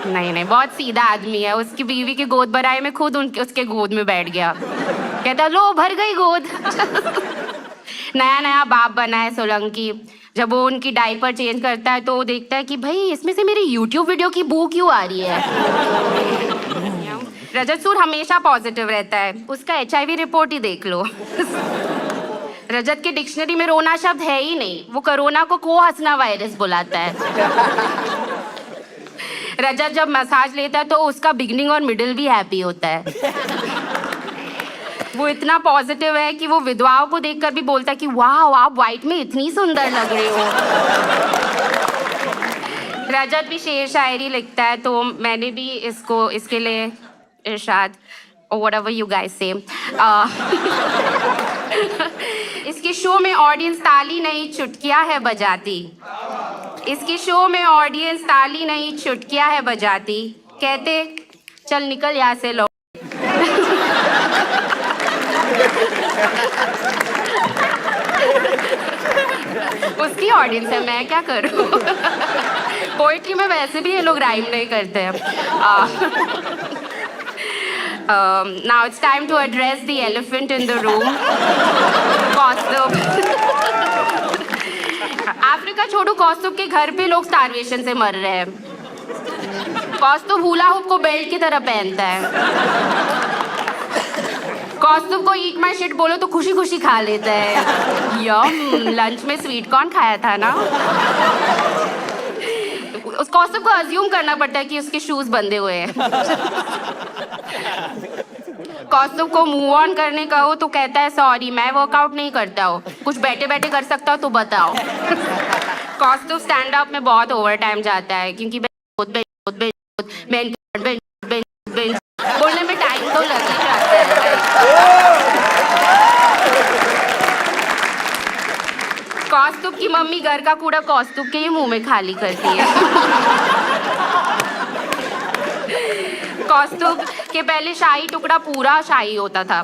नहीं नहीं, बहुत सीधा आदमी है। उसकी बीवी की गोद भराई में खुद उसके गोद में बैठ गया, कहता लो भर गई गोद। नया नया बाप बना है सोलंकी। जब वो उनकी डायपर चेंज करता है तो वो देखता है कि भाई इसमें से मेरी YouTube वीडियो की बू क्यों आ रही है। रजत सूद हमेशा पॉजिटिव रहता है, उसका HIV रिपोर्ट ही देख लो। रजत के डिक्शनरी में रोना शब्द है ही नहीं, वो कोरोना को हंसना वायरस बुलाता है। रजत जब मसाज लेता है तो उसका बिगनिंग और मिडिल भी हैप्पी होता है। वो इतना पॉजिटिव है कि वो विधवाओं को देखकर भी बोलता है कि वाह आप व्हाइट में इतनी सुंदर लग रही हो। रजत भी शेर शायरी लिखता है, तो मैंने भी इसके लिए इरशाद or whatever you guys say इसके शो में ऑडियंस ताली नहीं चुटकियां है बजाती। इसके शो में ऑडियंस ताली नहीं चुटकियां है बजाती। कहते चल निकल यहाँ से लो। उसकी ऑडियंस है, मैं क्या करूं। पोएट्री में वैसे भी ये लोग राइम नहीं करते हैं। Now it's time to address the elephant in the room. Kaustubh. Africa छोड़ो, कौस्तुभ के घर पे लोग स्टारवेशन से मर रहे हैं। कौस्तुभ हुला हुप को बेल्ट की तरह पहनता है। कौस्तुभ को ईट माय शिट बोलो तो खुशी खुशी खा लेता है। यम, लंच में स्वीट कॉर्न खाया था ना। उस कौस्तुभ को अज्यूम करना पड़ता है कि उसके शूज बंधे हुए हैं। कौस्तुभ को मूव ऑन करने का हो तो कहता है सॉरी मैं वर्कआउट नहीं करता हूँ, कुछ बैठे बैठे कर सकता हो तो बताओ। कौस्तुभ स्टैंड अप में बहुत ओवर टाइम जाता है क्योंकि बोलने में टाइम तो लग ही जाता है। कौस्तुभ की मम्मी घर का कूड़ा कौस्तुभ के ही मुंह में खाली करती है। कौस्तुभ के पहले शाही टुकड़ा पूरा शाही होता था,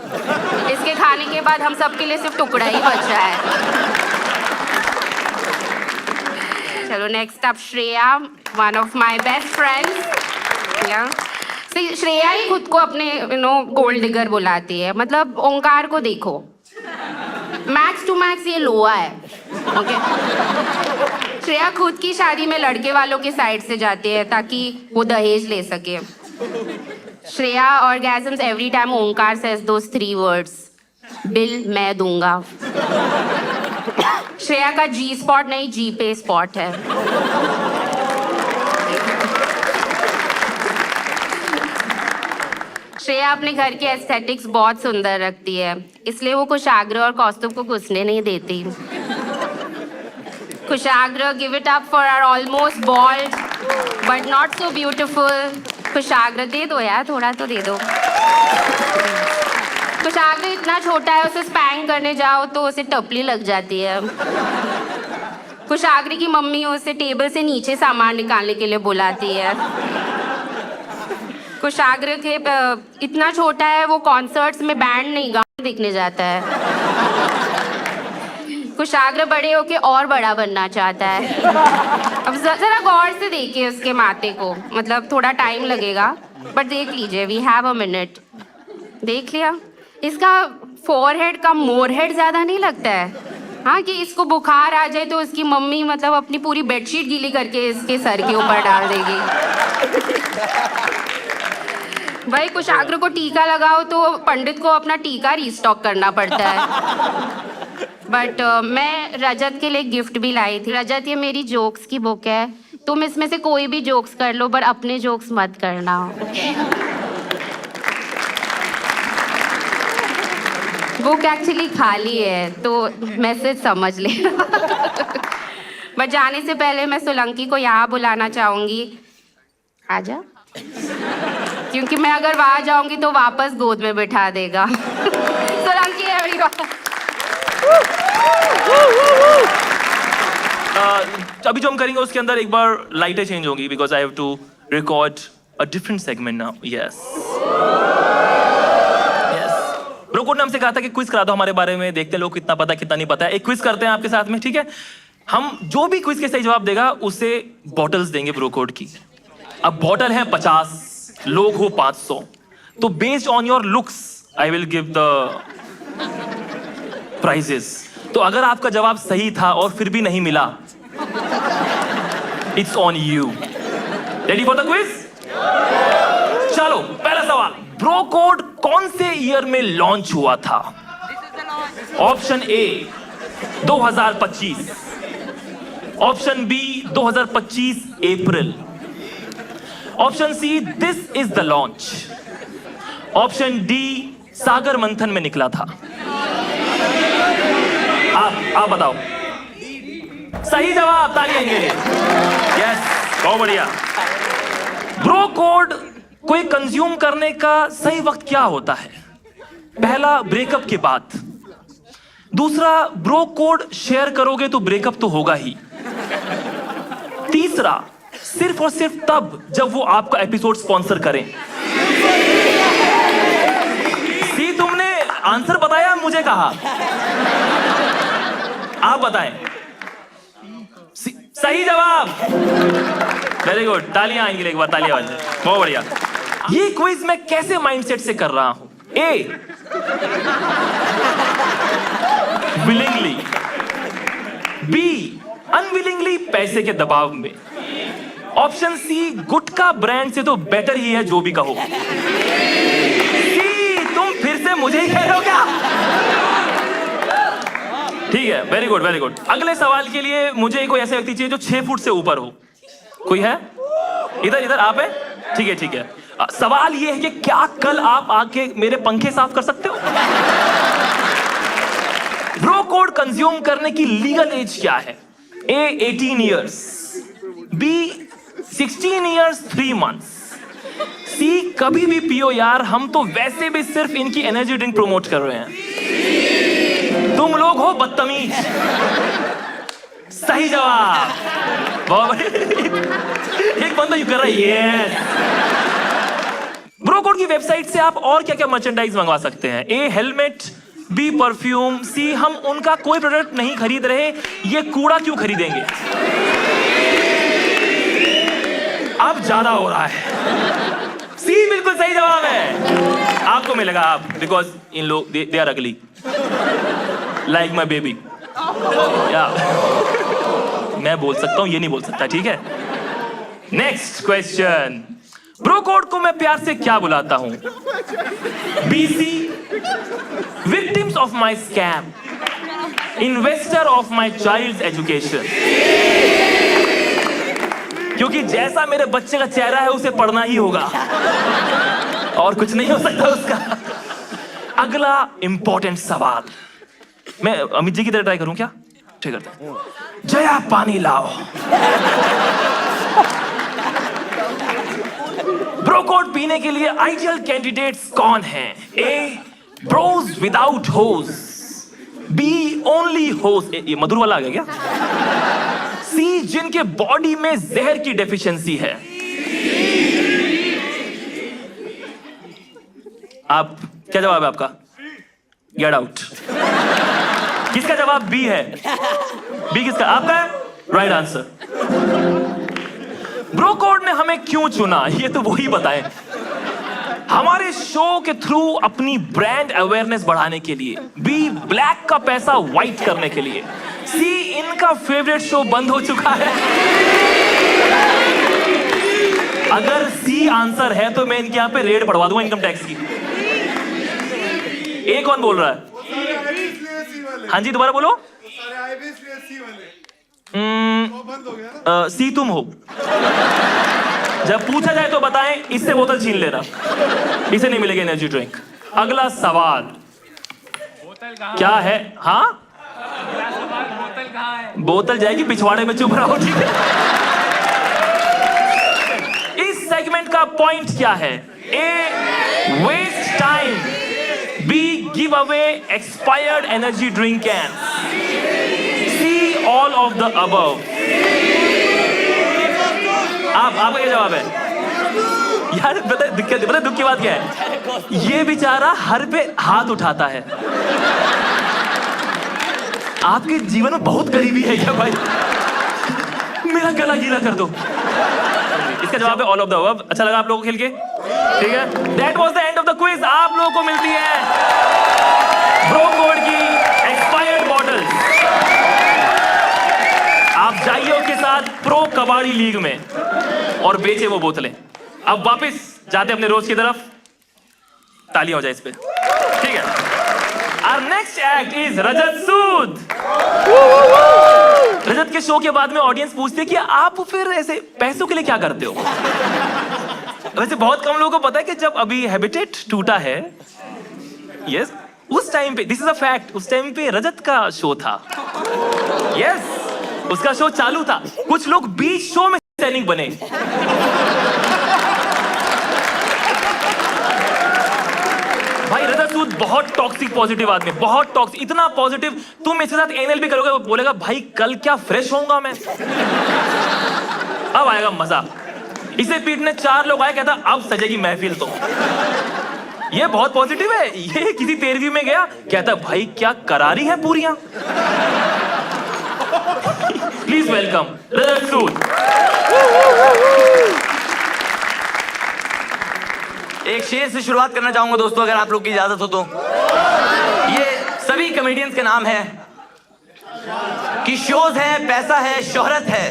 इसके खाने के बाद हम सबके लिए सिर्फ टुकड़ा ही बचा है। चलो next up Shreya, one of my best friends. Shreya ही खुद को अपने गोल्ड डिगर बुलाती है। मतलब ओंकार को देखो, मैक्स टू मैक्स ये लोहा है, ओके। श्रेया खुद की शादी में लड़के वालों के साइड से जाती है ताकि वो दहेज ले सके। Shreya orgasms every time Omkar says those 3 words, bill मैं दूंगा। श्रेया का जी स्पॉट नहीं जी पे स्पॉट है। श्रेया अपने घर के एस्थेटिक्स बहुत सुंदर रखती है, इसलिए वो कुशाग्र और कौस्तुभ को घुसने नहीं देती। Kushagra, give it up for our almost bald but not so beautiful Kushagra. दे दो यार, थोड़ा तो दे दो। कुशाग्र इतना छोटा है, उसे स्पैंक करने जाओ तो उसे टपली लग जाती है। कुशाग्र की मम्मी उसे टेबल से नीचे सामान निकालने के लिए बुलाती है। कुशाग्र के इतना छोटा है, वो कॉन्सर्ट्स में बैंड नहीं गाने देखने जाता है। कुशाग्र बड़े होके और बड़ा बनना चाहता है। अब जरा गौर से देखिए उसके माथे को, मतलब थोड़ा टाइम लगेगा बट देख लीजिए, वी हैव अ मिनट। देख लिया, इसका फोरहेड का मोरहेड ज्यादा नहीं लगता है। हाँ, कि इसको बुखार आ जाए तो उसकी मम्मी मतलब अपनी पूरी बेडशीट गीली करके इसके सर के ऊपर डाल देगी। भाई कुशाग्र को टीका लगाओ तो पंडित को अपना टीका रीस्टॉक करना पड़ता है। बट मैं रजत के लिए गिफ्ट भी लाई थी। रजत, ये मेरी जोक्स की बुक है, तुम इसमें से कोई भी जोक्स कर लो पर अपने जोक्स मत करना। बुक एक्चुअली खाली है तो मैसेज समझ लेना। बट जाने से पहले मैं सोलंकी को यहाँ बुलाना चाहूंगी। आजा, क्योंकि मैं अगर वहां जाऊंगी तो वापस गोद में बिठा देगा। सोलंकी अभी जो हम करेंगे उसके अंदर एक बार लाइटें चेंज होंगी because I have to record a different segment now. Yes Bro Code ने हमसे कहा था कि क्विज करा दो हमारे बारे में, देखते हैं लोग कितना पता कितना नहीं पता है। एक क्विज करते हैं आपके साथ में, ठीक है? हम जो भी क्विज के सही जवाब देगा उसे बॉटल्स देंगे ब्रोकोड की। अब बॉटल है 50, लोग हो 500, तो based on your looks I will give the prizes. तो अगर आपका जवाब सही था और फिर भी नहीं मिला, it's on you. Ready for the quiz? चलो पहला सवाल, ब्रोकोड कौन से ईयर में लॉन्च हुआ था? Option A 2025, option B 2025 April, option C this is the launch, option D सागर मंथन में निकला था। आप बताओ। सही जवाब, तालियां इनके लिए। यस, बहुत बढ़िया। ब्रोकोड कोई कंज्यूम करने का सही वक्त क्या होता है? पहला, ब्रेकअप के बाद। दूसरा, ब्रोकोड शेयर करोगे तो ब्रेकअप तो होगा ही। तीसरा, सिर्फ और सिर्फ तब जब वो आपका एपिसोड स्पॉन्सर करें। सी, तुमने आंसर बताया, मुझे कहा। आप बताएं। सही जवाब, वेरी गुड। तालियां आएंगी एक बार, तालियां बजाएं। बहुत बढ़िया। ये क्विज मैं कैसे माइंडसेट से कर रहा हूं? ए, विलिंगली, बी, अनविलिंगली, पैसे के दबाव में, ऑप्शन सी, गुटखा ब्रांड से तो बेटर ही है जो भी कहो। सी, तुम फिर से मुझे ही कह रहे हो क्या? ठीक है, वेरी गुड वेरी गुड। अगले सवाल के लिए मुझे कोई ऐसे व्यक्ति चाहिए जो 6 फुट से ऊपर हो। कोई है? इधर इधर आप है? ठीक है ठीक है। सवाल ये है कि क्या कल आप आके मेरे पंखे साफ कर सकते हो? ब्रोकोड कंज्यूम करने की लीगल एज क्या है? ए 18 ईयर्स, बी 16 ईयर्स 3 मंथ्स, सी कभी भी पियो यार, हम तो वैसे भी सिर्फ इनकी एनर्जी ड्रिंक प्रमोट कर रहे हैं, तुम लोग हो बदतमीज। सही जवाब। बहुत बढ़िया। एक बंदा यूं कर रहा है यस। ब्रो कोड की वेबसाइट से आप और क्या क्या मर्चेंडाइज मंगवा सकते हैं? ए हेलमेट, बी परफ्यूम, सी हम उनका कोई प्रोडक्ट नहीं खरीद रहे, ये कूड़ा क्यों खरीदेंगे? अब ज्यादा हो रहा है। सी बिल्कुल सही जवाब है। आपको मिलेगा आप, बिकॉज इन लोग they are ugly like my baby. या मैं बोल सकता हूं, ये नहीं बोल सकता, ठीक है? Next question. ब्रो कोड को मैं प्यार से क्या बुलाता हूं? BC, victims of my scam, investor of my child education. क्योंकि जैसा मेरे बच्चे का चेहरा है उसे पढ़ना ही होगा और कुछ नहीं हो सकता उसका। अगला इंपॉर्टेंट सवाल, मैं अमित जी की तरह ट्राई करूं क्या? ठीक करता हूं। जया पानी लाओ। ब्रो कोड पीने के लिए आइडियल कैंडिडेट्स कौन हैं? ए ब्रोज विदाउट होज, बी ओनली होज, ये मधुर वाला आ गया क्या? सी जिनके बॉडी में जहर की डेफिशिएंसी है। आप क्या जवाब है आपका? Get out. किसका जवाब बी है? बी किसका? आपका है? Right answer. ब्रो कोड ने हमें क्यों चुना, ये तो वही बताएं। हमारे शो के थ्रू अपनी ब्रांड अवेयरनेस बढ़ाने के लिए, बी ब्लैक का पैसा व्हाइट करने के लिए, सी इनका फेवरेट शो बंद हो चुका है। अगर सी आंसर है तो मैं इनके यहां पे रेड पड़वा दूंगा इनकम टैक्स की। ए कौन बोल रहा है? हाँ जी दोबारा बोलो। सी तुम हो। जब पूछा जाए तो बताएं, इससे बोतल छीन लेना, इसे नहीं मिलेगी एनर्जी ड्रिंक। अगला सवाल क्या है? हाँ बोतल जाएगी पिछवाड़े में, चुप रहो, ठीक है? इस सेगमेंट का पॉइंट क्या है? A waste time, B give away expired energy drink can, C all of the above. आपका क्या जवाब है? यार पता दुख की बात क्या है? ये बेचारा हर पे हाथ उठाता है। आपके जीवन में बहुत गरीबी है क्या भाई? मेरा गला गीला कर दो। इसका जवाब है ऑल ऑफ द अबव। अच्छा लगा आप लोगों को खेल के? ठीक है, that was the end of the quiz. आप लोगों को मिलती है ब्रो कोड की एक्सपायर्ड बॉटल्स। आप जाइए उसके साथ प्रो कबाड़ी लीग में और बेचे वो बोतलें। अब वापस जाते अपने रोज की तरफ। तालियां हो जाए इस पे, ठीक है? Our next act is रजत सूद। रजत के शो के बाद में ऑडियंस पूछती है कि आप फिर ऐसे पैसों के लिए क्या करते हो? वैसे बहुत कम लोगों को पता है कि जब अभी हैबिटेट टूटा है, यस, उस टाइम पे, दिस इज अ फैक्ट, उस टाइम पे रजत का शो था। यस, उसका शो चालू था। कुछ लोग बीच शो में सैनिक बने। भाई रजत सूद बहुत टॉक्सिक पॉजिटिव आदमी, बहुत टॉक्सिक, इतना पॉजिटिव, तुम इसके साथ एनएल भी करोगे, वो बोलेगा भाई कल क्या फ्रेश होऊंगा मैं। अब आएगा मजा। इसे पीटने 4 लोग आए, कहता अब सजेगी महफिल। तो ये बहुत पॉजिटिव है। ये किसी तेरहवीं में गया, कहता भाई क्या करारी है पूरियां। प्लीज वेलकम रजत सूद। एक शेर से शुरुआत करना चाहूंगा दोस्तों, अगर आप लोग की इजाजत हो तो। ये सभी कॉमेडियंस के नाम है कि शोज है, पैसा है, शोहरत है,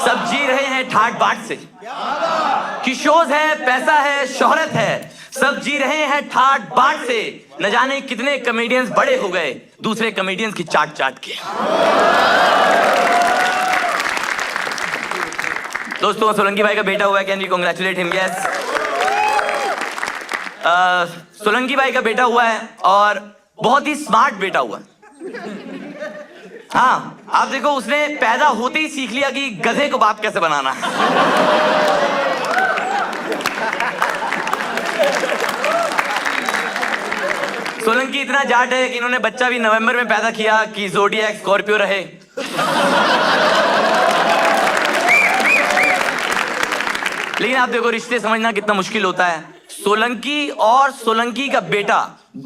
सब जी रहे हैं ठाट बाट से। कि शोज है, पैसा है, शोहरत है, सब जी रहे हैं ठाट बाट से। न जाने कितने कॉमेडियंस बड़े हो गए दूसरे कॉमेडियंस की चाट चाट के। दोस्तों सोलंकी भाई का बेटा हुआ है, can we congratulate him? Yes, Solanki भाई का बेटा हुआ है और बहुत ही स्मार्ट बेटा हुआ है। हाँ, आप देखो उसने पैदा होते ही सीख लिया कि गधे को बाप कैसे बनाना है। सोलंकी इतना जाट है कि इन्होंने बच्चा भी नवंबर में पैदा किया कि ज़ोडिएक स्कॉर्पियो रहे। लेकिन आप देखो रिश्ते समझना कितना मुश्किल होता है। सोलंकी और सोलंकी का बेटा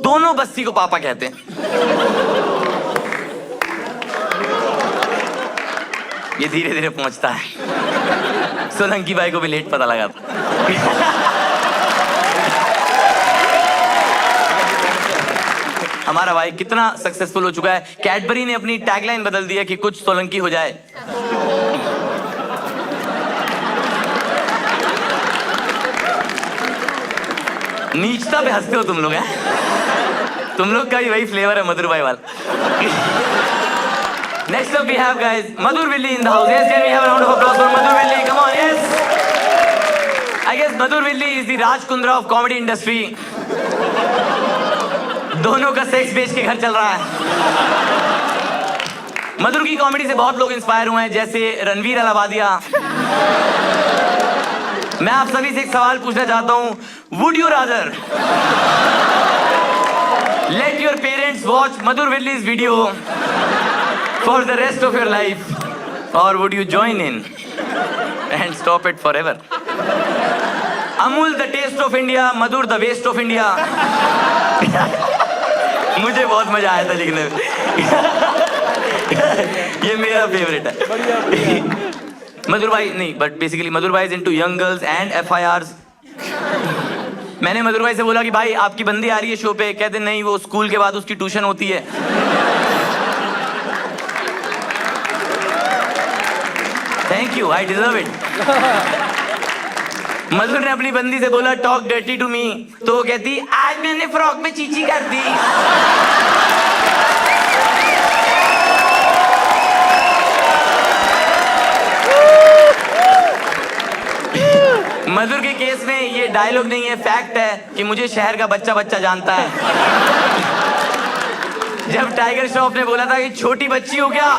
दोनों बस्ती को पापा कहते हैं। ये धीरे धीरे पहुंचता है। सोलंकी भाई को भी लेट पता लगा था। हमारा भाई कितना सक्सेसफुल हो चुका है। कैडबरी ने अपनी टैगलाइन बदल दी है कि कुछ सोलंकी हो जाए। नीचता पे हंसते हो तुम लोग हैं? तुम लोग का ही वही फ्लेवर है मधुर भाई वाला। Next up we have guys Madhur Villi in the house. Yes, can we have a round of applause for Madhur Villi? Come on, yes. I guess Madhur Villi is the Raj Kundra of comedy industry. दोनों का sex बेच के घर चल रहा है। मधुर की comedy से बहुत लोग इंस्पायर हुए हैं, जैसे रणवीर अलाहाबादिया। मैं आप सभी से एक सवाल पूछना चाहता हूँ, would you rather let your parents watch Madhur Virli's video for the rest of your life, और would you join in and stop it forever? Amul the taste of India, Madhur the waste of India. मुझे बहुत मजा आया था लिखने में। ये मेरा फेवरेट है। मधुर भाई नहीं, बट बेसिकली मधुर भाई is into young girls and FIRs। मैंने मधुर भाई से बोला कि भाई आपकी बंदी आ रही है शो पे, कहते नहीं वो स्कूल के बाद उसकी ट्यूशन होती है। Thank you, I deserve it. Madhur ने अपनी बंदी से बोला टॉक डर्टी टू मी, तो वो कहती आज मैंने फ्रॉक में चीची कर दी। मधुर के केस में ये डायलॉग नहीं है, फैक्ट है कि मुझे शहर का बच्चा बच्चा जानता है। जब टाइगर श्रॉफ ने बोला था कि छोटी बच्ची हो क्या,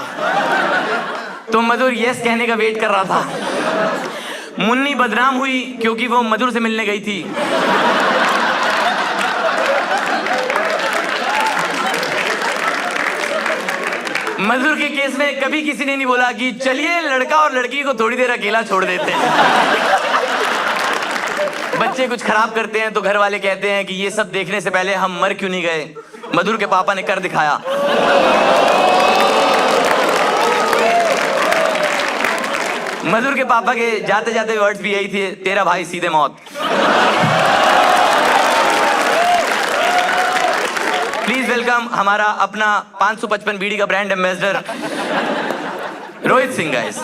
तो मधुर यस कहने का वेट कर रहा था। मुन्नी बदनाम हुई क्योंकि वो मधुर से मिलने गई थी। मधुर के केस में कभी किसी ने नहीं बोला कि चलिए लड़का और लड़की को थोड़ी देर अकेला छोड़ देते हैं। बच्चे कुछ खराब करते हैं तो घर वाले कहते हैं कि ये सब देखने से पहले हम मर क्यों नहीं गए। मधुर के पापा ने कर दिखाया। मधुर के पापा के जाते जाते वर्ड्स भी यही थे, तेरा भाई सीधे मौत। प्लीज वेलकम हमारा अपना 555 बीड़ी का brand ambassador Rohit Singh guys.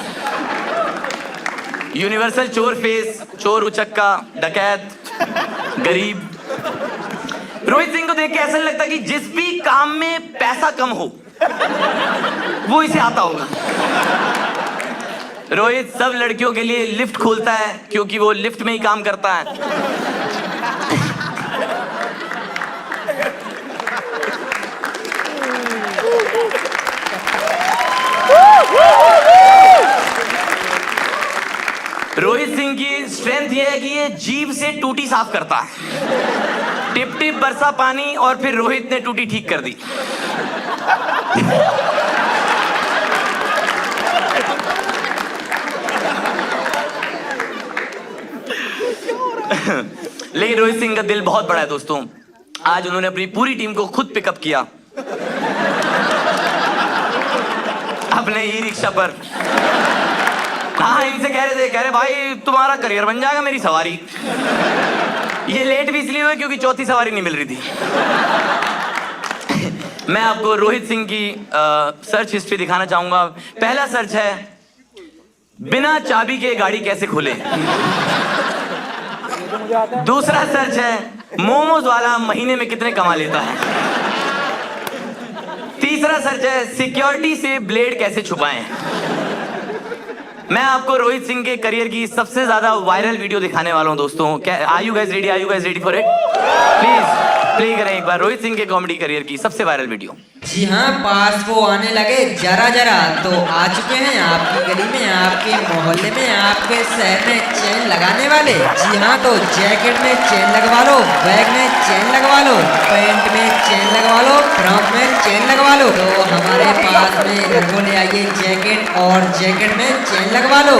Universal चोर फेस, चोर उचक्का, डकैत, गरीब। रोहित सिंह को देख के ऐसा नहीं लगता कि जिस भी काम में पैसा कम हो वो इसे आता होगा। रोहित सब लड़कियों के लिए लिफ्ट खोलता है क्योंकि वो लिफ्ट में ही काम करता है। रोहित सिंह की स्ट्रेंथ ये है कि ये जीभ से टूटी साफ करता है। टिप टिप बरसा पानी और फिर रोहित ने टूटी ठीक कर दी। लेकिन रोहित सिंह का दिल बहुत बड़ा है दोस्तों। आज उन्होंने अपनी पूरी टीम को खुद पिकअप किया अपने ई रिक्शा पर। हाँ, इनसे कह रहे भाई तुम्हारा करियर बन जाएगा मेरी सवारी। ये लेट भी इसलिए हुए क्योंकि चौथी सवारी नहीं मिल रही थी। मैं आपको रोहित सिंह की सर्च हिस्ट्री दिखाना चाहूंगा। पहला सर्च है बिना चाबी के गाड़ी कैसे खोले। दूसरा सर्च है मोमोज वाला महीने में कितने कमा लेता है। तीसरा सर्च है सिक्योरिटी से ब्लेड कैसे छुपाएं। मैं आपको रोहित सिंह के करियर की सबसे ज्यादा वायरल वीडियो दिखाने वाला हूं दोस्तों। Are you guys ready? Are you guys ready for it? Please play करें एक बार रोहित सिंह के कॉमेडी करियर की सबसे वायरल वीडियो। जी हाँ, पास वो आने लगे जरा जरा तो आ चुके हैं आपकी गली में, आपके मोहल्ले में, आपके शहर में चेन लगाने वाले। जी हाँ, तो जैकेट में चेन लगवा लो, बैग में चेन लगवा लो, पैंट में चेन लगवा लो, फ्रॉक में चेन लगवा लो। तो हमारे पास में रंगों ले आइए जैकेट, और जैकेट में चेन लगवा लो।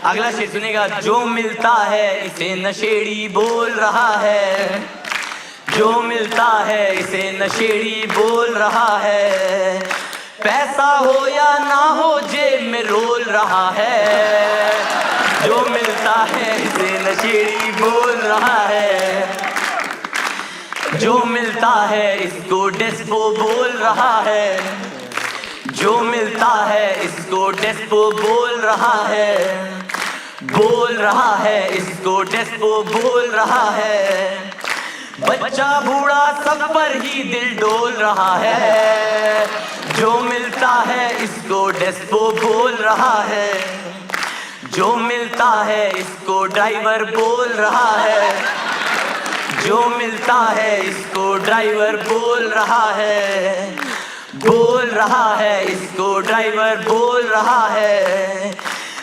अगला शेर सुनेगा। जो मिलता है इसे नशेड़ी बोल रहा है, जो मिलता है इसे नशेड़ी बोल रहा है, पैसा हो या ना हो जेब में रोल रहा है। जो मिलता है इसे नशेड़ी बोल रहा है, जो मिलता है इसको डेस्पो बोल रहा है, जो मिलता है इसको डेस्पो बोल रहा है, बोल रहा है इसको डेस्पो बोल रहा है। बच्चा बूढ़ा सब पर ही दिल डोल रहा है। जो मिलता है इसको डेस्पो बोल रहा है, जो मिलता है इसको ड्राइवर बोल रहा है, जो मिलता है इसको ड्राइवर बोल रहा है, बोल रहा है इसको ड्राइवर बोल रहा है।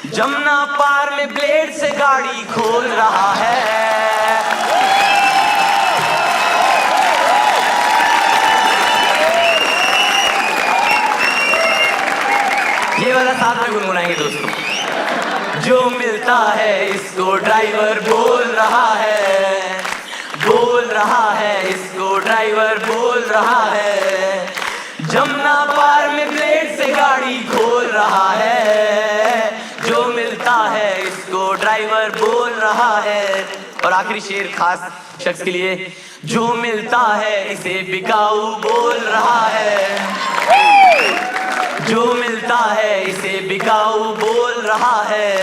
जमुना पार में ब्लेड से गाड़ी खोल रहा है। ये वाला साथ में गुनगुनाएंगे दोस्तों। जो मिलता है इसको ड्राइवर बोल रहा है, बोल रहा है इसको ड्राइवर बोल रहा है। जमुना पार में ब्लेड से गाड़ी खोल रहा है। जो मिलता है इसको ड्राइवर बोल रहा है। और आखिरी शेर खास शख्स के लिए। जो मिलता है इसे बिकाऊ बोल रहा है, जो मिलता है इसे बिकाऊ बोल रहा है,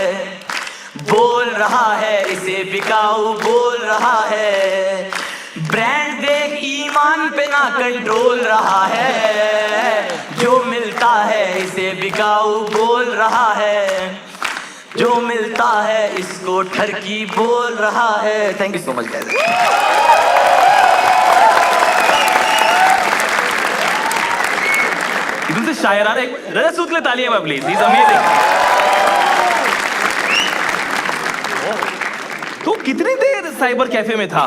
बोल रहा है इसे बिकाऊ बोल रहा है। ब्रांड देख ईमान पे ना कंट्रोल रहा है। जो मिलता है इसे बिकाऊ बोल रहा है, जो मिलता है इसको ठरकी बोल रहा है। Thank you so much guys. एकदम से शायर आ रहा है। रजत सूद के लिए तालियां मैं प्लीज, इज अमेजिंग। तो कितनी देर साइबर कैफे में था?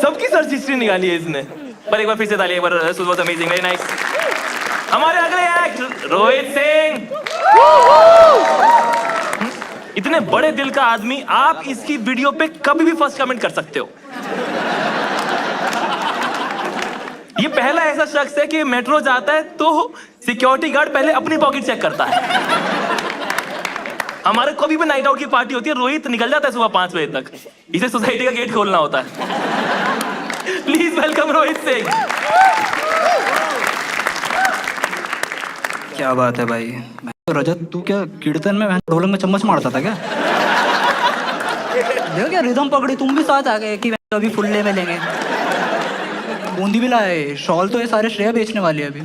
सबकी सर्च हिस्ट्री निकाली है इसने। पर एक बार फिर से तालियां, एक बार रजत सूद वाज अमेजिंग, वेरी नाइस। हमारे अगले एक्ट रोहित सिंह। इतने बड़े दिल का आदमी, आप इसकी वीडियो पे कभी भी फर्स्ट कमेंट कर सकते हो। ये पहला ऐसा शख्स है कि मेट्रो जाता है तो सिक्योरिटी गार्ड पहले अपनी पॉकेट चेक करता है। हमारे कभी भी नाइट आउट की पार्टी होती है, रोहित निकल जाता है सुबह 5 बजे तक, इसे सोसाइटी का गेट खोलना होता है। Please welcome Rohit Singh. क्या बात है भाई। तो रजत तू क्या कीर्तन में ढोलक में चम्मच मारता था क्या? देखो क्या रिदम पकड़ी, तुम भी साथ आ गए कि अभी फुल्ले में लेंगे। बूंदी भी लाए, शॉल तो ये सारे श्रेया बेचने वाली है अभी।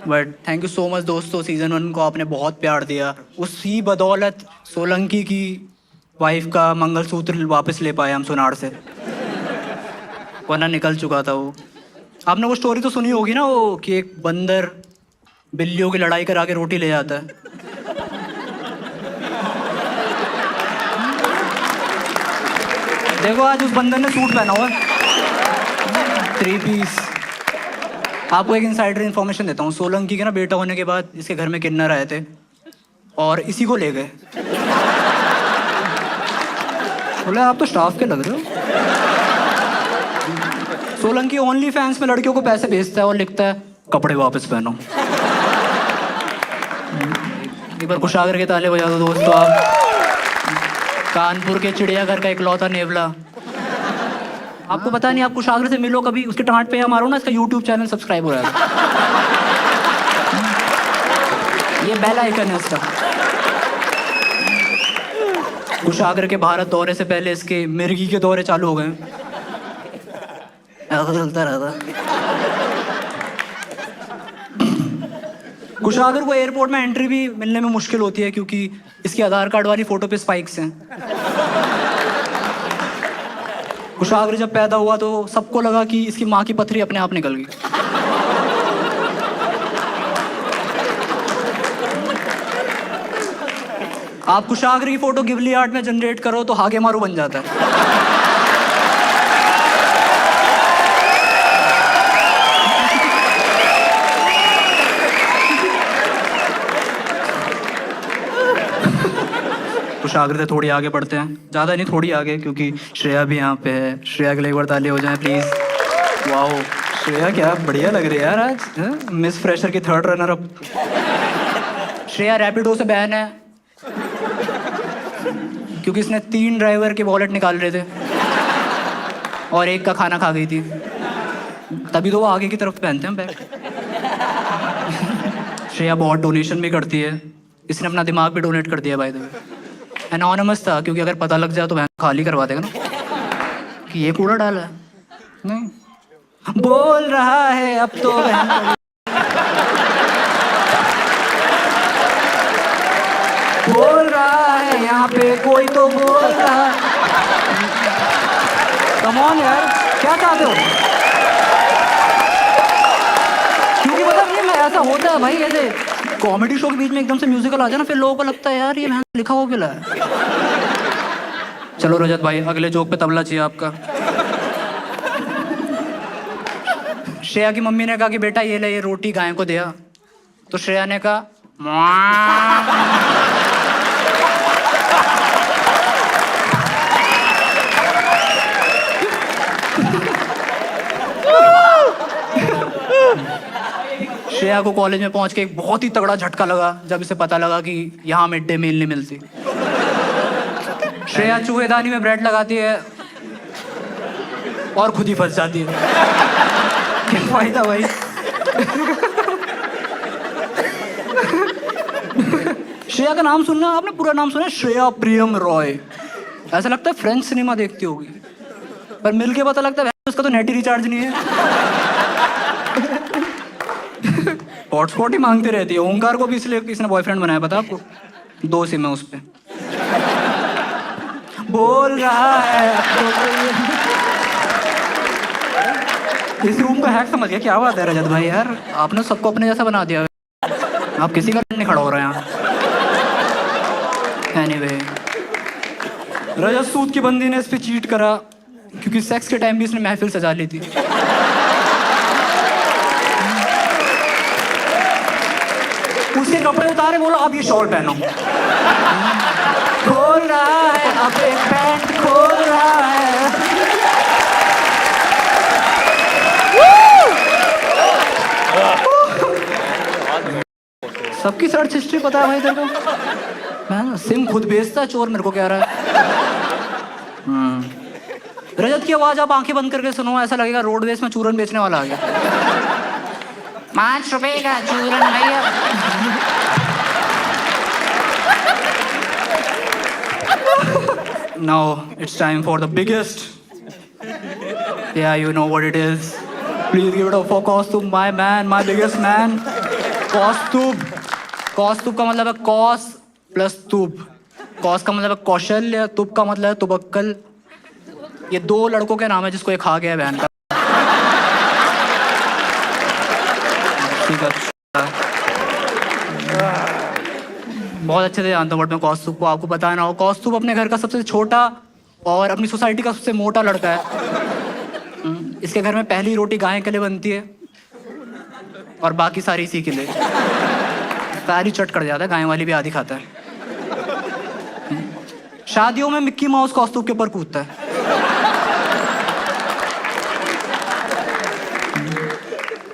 But thank you so much दोस्तों, सीजन 1 को आपने बहुत प्यार दिया। उसी बदौलत सोलंकी की वाइफ का मंगलसूत्र वापस ले पाए हम सुनार से, वरना निकल चुका था वो। आपने वो स्टोरी तो सुनी होगी ना, वो कि एक बंदर बिल्लियों की लड़ाई करा के रोटी ले जाता है। देखो आज उस बंदर ने सूट पहना हुआ है, 3 पीस। आपको एक इनसाइडर इन्फॉर्मेशन देता हूँ। सोलंकी के ना बेटा होने के बाद इसके घर में किन्नर आए थे और इसी को ले गए। बोले आप तो स्टाफ के लग रहे हो। सोलंकी ओनली फैंस में लड़कियों को पैसे भेजता है और लिखता है कपड़े वापस पहनो। एक बार कुशागर के ताले बजा दो दोस्तों आप। कानपुर के चिड़ियाघर का इकलौता नेवला। आपको पता नहीं, आप कुशागर से मिलो कभी, उसके टाँट पे मारो ना, इसका यूट्यूब चैनल सब्सक्राइब हो जाएगा। ये बेल आइकन है इसका। कुशागर के भारत दौरे से पहले इसके मिर्गी के दौरे चालू हो गए। ऐसा चलता रहता। कुशागर को एयरपोर्ट में एंट्री भी मिलने में मुश्किल होती है क्योंकि इसकी आधार कार्ड वाली फोटो पे स्पाइक्स हैं। कुशागर जब पैदा हुआ तो सबको लगा कि इसकी माँ की पथरी अपने आप निकल गई। आप कुशागर की फोटो गिबली आर्ट में जनरेट करो तो हागे मारू बन जाता है। कुशाग्र से थोड़ी आगे बढ़ते हैं, ज़्यादा नहीं थोड़ी आगे, क्योंकि श्रेया भी यहाँ पे है। श्रेया के लिए एक बार ताली हो जाए प्लीज़। वाओ श्रेया क्या बढ़िया लग रही है यार आज, मिस फ्रेशर की 3rd runner up. Shreya Rapido से बैन है क्योंकि इसने 3 ड्राइवर के वॉलेट निकाल रहे थे और एक का खाना खा गई थी, तभी तो वो आगे की तरफ पहनते हैं बैग। श्रेया बहुत डोनेशन भी करती है, इसने अपना दिमाग भी डोनेट कर दिया बाय द वे। एनोनिमस था क्योंकि अगर पता लग जाए तो बहन खाली करवा देगा ना कि ये कूड़ा डाला है। नहीं बोल रहा है अब तो बहन बोल रहा है यहाँ पे कोई तो बोल रहा है। कम ऑन यार, क्या चाहते हो? क्योंकि मतलब ये ऐसा होता है भाई, ऐसे कॉमेडी शो के बीच में एकदम से म्यूजिकल आ जाए ना, फिर लोगों को लगता है यार ये मैं लिखा हुआ क्यों है। चलो रजत भाई अगले जोक पे तबला चाहिए आपका। श्रेया की मम्मी ने कहा कि बेटा ये ले ये रोटी गाय को दिया, तो श्रेया ने कहा श्रेया को कॉलेज में पहुंच के एक बहुत ही तगड़ा झटका लगा जब इसे पता लगा कि यहाँ मिड डे मील नहीं मिलती। श्रेया चूहेदानी में ब्रेड लगाती है और खुद ही फंस जाती है। क्या फायदा भाई। श्रेया का नाम सुनना, आपने पूरा नाम सुना? श्रेया प्रियम रॉय। ऐसा लगता है फ्रेंच सिनेमा देखती होगी, पर मिलके पता लगता है उसका तो नेट ही रिचार्ज नहीं है। हॉटस्पॉट ही मांगती रहती है। ओंकार को भी इसलिए किसने बॉयफ्रेंड बनाया पता आपको? 2 सिम है उस पे। बोल रहा है इस रूम का हैक समझ गया। क्या बात है रजत भाई यार, आपने सबको अपने जैसा बना दिया। आप किसी का नहीं खड़ा हो रहे हैं यहाँ। एनीवे, रजत सूद की बंदी ने इस पे चीट करा क्योंकि सेक्स के टाइम भी इसने महफिल सजा ली थी। उसके कपड़े उतारे, बोला अब ये शॉल पहनो। खोल रहा है अब एक पैंट खोल रहा है। सबकी सर्च हिस्ट्री पता है भाई तेरे को? मैं सिम खुद बेचता है चोर, मेरे को कह रहा है। रजत की आवाज आप आंखें बंद करके सुनो, ऐसा लगेगा रोडवेज में चूरन बेचने वाला आ गया। 5 रुपए का चूरन भैया। Now it's time for the biggest. Yeah, you know what it is. Please give it up for Kaustubh, my man, my biggest man. Kaustubh. Kaustubh का मतलब है कौस प्लस तुब। कौस का मतलब है कौशल्य, तुब का मतलब है तुबक्कल। ये 2 लड़कों के नाम है जिसको ये खा गया है बहन का। बहुत अच्छे से जानता हूँ बट मैं कौस्तुभ को, आपको पता ना हो, कौस्तुभ अपने घर का सबसे छोटा और अपनी सोसाइटी का सबसे मोटा लड़का है। इसके घर में पहली रोटी गाय के लिए बनती है और बाकी सारी इसी के लिए। सारी चट कर जाता है, गाय वाली भी आधी खाता है। शादियों में मिक्की माउस कौस्तुभ के ऊपर कूदता है।